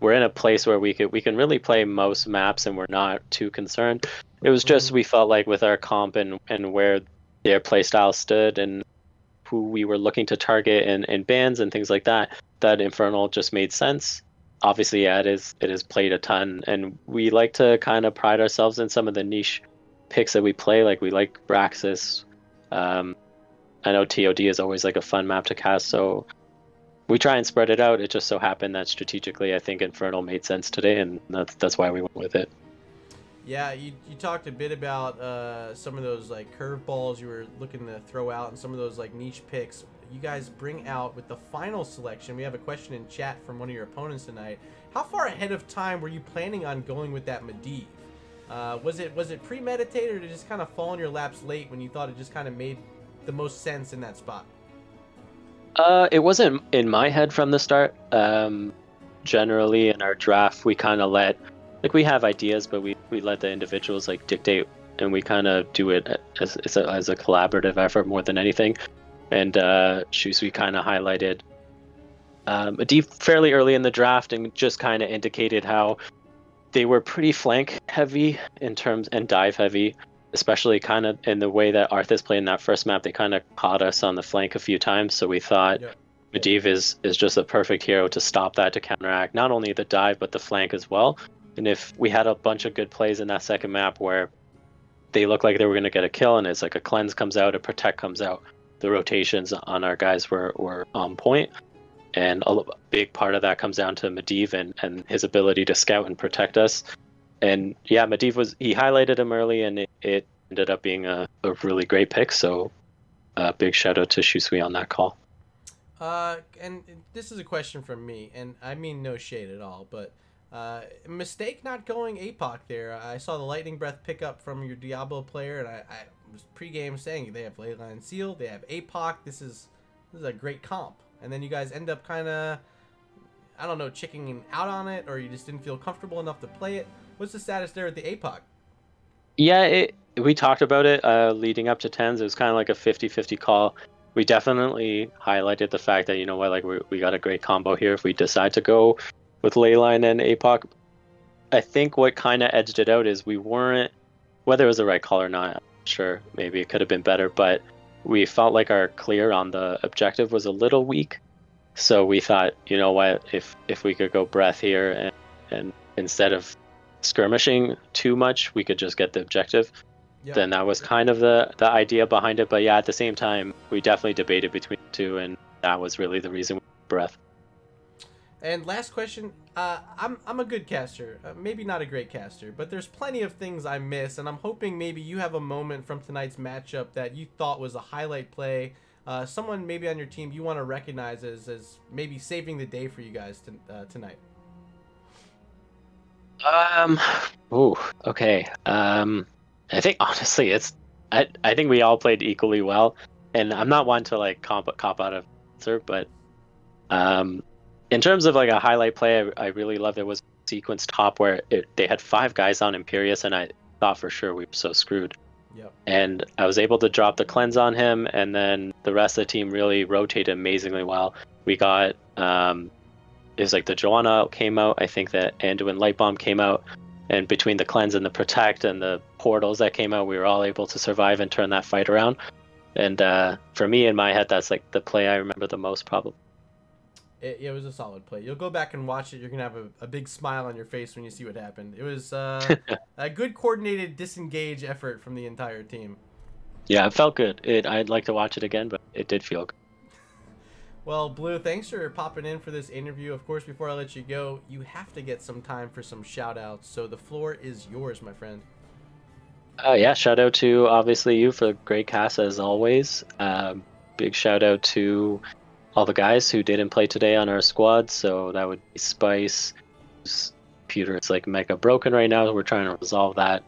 in a place where we can really play most maps and we're not too concerned. It was just we felt like with our comp and where their playstyle stood and who we were looking to target in bans and things like that, that Infernal just made sense. Obviously, yeah, it is played a ton, and we like to kind of pride ourselves in some of the niche picks that we play. Like, we like Braxis. I know TOD is always like a fun map to cast, so we try and spread it out. It just so happened that strategically, I think Infernal made sense today, and that's why we went with it. Yeah, you talked a bit about some of those like curveballs you were looking to throw out and some of those like niche picks you guys bring out with the final selection. We have a question in chat from one of your opponents tonight. How far ahead of time were you planning on going with that Medivh? Was it premeditated, or did it just kind of fall in your laps late when you thought it just kind of made the most sense in that spot? It wasn't in my head from the start. Generally in our draft, we kind of we have ideas, but we let the individuals like dictate, and we kind of do it as a collaborative effort more than anything. And Shusui kind of highlighted Medivh fairly early in the draft and just kind of indicated how they were pretty flank heavy and dive heavy, especially kind of in the way that Arthas played in that first map. They kind of caught us on the flank a few times, so we thought Medivh is just a perfect hero to stop that, to counteract not only the dive but the flank as well. And if we had a bunch of good plays in that second map where they looked like they were going to get a kill, and it's like a cleanse comes out, a protect comes out, the rotations on our guys were on point. And a big part of that comes down to Medivh and his ability to scout and protect us. And yeah, Medivh he highlighted him early, and it ended up being a really great pick. So big shout out to Shusui on that call. And this is a question from me, and I mean no shade at all, but mistake not going APOC there. I saw the Lightning Breath pick up from your Diablo player, and I was pre-game saying they have Leyline Seal, they have APOC, this is a great comp. And then you guys end up kind of, I don't know, chicking out on it, or you just didn't feel comfortable enough to play it. What's the status there at the APOC? Yeah, we talked about it leading up to tens. It was kind of like a 50-50 call. We definitely highlighted the fact that, you know what, like we got a great combo here if we decide to go with Leyline and APOC. I think what kind of edged it out is we weren't, whether it was the right call or not, I'm not sure, maybe it could have been better, but we felt like our clear on the objective was a little weak. So we thought, you know what, if we could go breath here and instead of skirmishing too much, we could just get the objective. Yep. Then that was kind of the idea behind it. But yeah, at the same time, we definitely debated between the two, and that was really the reason we breath. And last question, I'm a good caster, maybe not a great caster, but there's plenty of things I miss, and I'm hoping maybe you have a moment from tonight's matchup that you thought was a highlight play, someone maybe on your team you want to recognize as maybe saving the day for you guys tonight. Okay. I think honestly I think we all played equally well, and I'm not one to like cop out of answer, but in terms of like a highlight play, I really loved it was sequence top where they had 5 guys on Imperius, and I thought for sure we were so screwed. Yep. And I was able to drop the cleanse on him, and then the rest of the team really rotated amazingly well. We got it was like the Joanna came out, I think that Anduin Light Bomb came out, and between the cleanse and the protect and the portals that came out, we were all able to survive and turn that fight around. And for me, in my head, that's like the play I remember the most, probably. It was a solid play. You'll go back and watch it. You're going to have a big smile on your face when you see what happened. It was a good coordinated disengage effort from the entire team. Yeah, it felt good. I'd like to watch it again, but it did feel good. Well, Blue, thanks for popping in for this interview. Of course, before I let you go, you have to get some time for some shout-outs, so the floor is yours, my friend. Yeah, shout out to obviously you for great cast as always. Big shout out to all the guys who didn't play today on our squad. So that would be Spice, whose computer is like mega broken right now. We're trying to resolve that,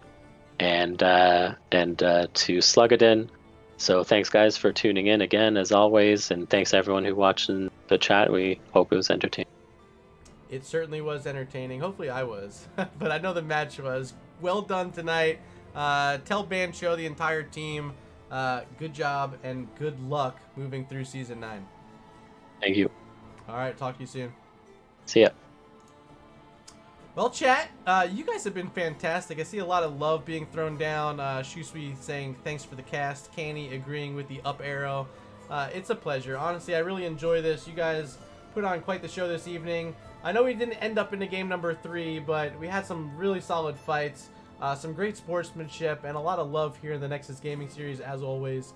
and to Sluggadin. So thanks guys for tuning in again as always, and thanks everyone who watched in the chat. We hope it was entertaining. It certainly was entertaining. Hopefully I was, but I know the match was well done tonight. Tell Bancho, the entire team, good job and good luck moving through Season 9. Thank you. All right, talk to you soon. See ya. Well, chat, you guys have been fantastic. I see a lot of love being thrown down. Shusui saying thanks for the cast. Canny agreeing with the up arrow. It's a pleasure. Honestly, I really enjoy this. You guys put on quite the show this evening. I know we didn't end up in the game number 3, but we had some really solid fights. Some great sportsmanship and a lot of love here in the Nexus Gaming Series, as always.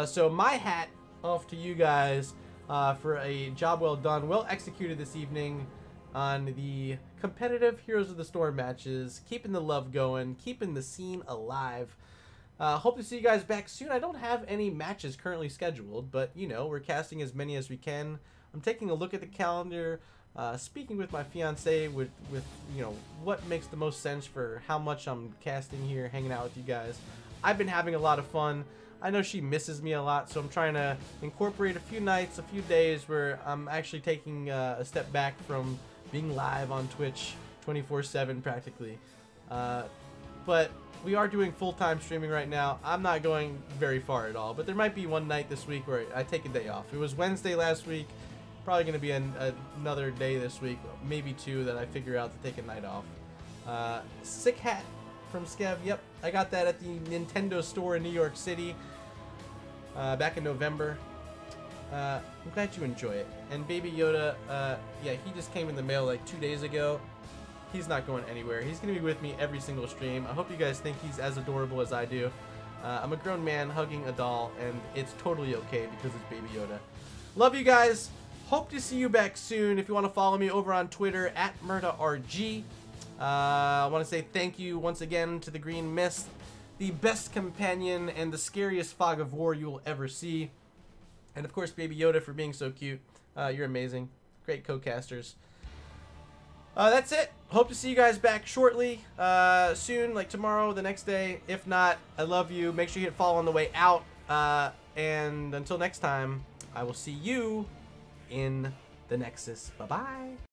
So my hat off to you guys for a job well done, well executed this evening on the competitive Heroes of the Storm matches, keeping the love going, keeping the scene alive. Hope to see you guys back soon. I don't have any matches currently scheduled, but, you know, we're casting as many as we can. I'm taking a look at the calendar, speaking with my fiance with you know, what makes the most sense for how much I'm casting here, hanging out with you guys. I've been having a lot of fun. I know she misses me a lot, so I'm trying to incorporate a few nights, a few days where I'm actually taking a step back from being live on Twitch 24/7 practically. But we are doing full-time streaming right now. I'm not going very far at all, but there might be one night this week where I take a day off. It was Wednesday last week. Probably going to be another day this week, maybe 2, that I figure out to take a night off. Sick hat from Skev. Yep, I got that at the Nintendo store in New York City back in November. I'm glad you enjoy it. And Baby Yoda, yeah, he just came in the mail like 2 days ago. He's not going anywhere. He's going to be with me every single stream. I hope you guys think he's as adorable as I do. I'm a grown man hugging a doll, and it's totally okay because it's Baby Yoda. Love you guys. Hope to see you back soon. If you want to follow me over on Twitter, at MURDARG. I want to say thank you once again to the Green Mist, the best companion and the scariest fog of war you will ever see. And of course, Baby Yoda for being so cute. You're amazing. Great co-casters. That's it. Hope to see you guys back shortly, soon, like tomorrow, the next day. If not, I love you. Make sure you hit follow on the way out. And until next time, I will see you in the Nexus. Bye-bye.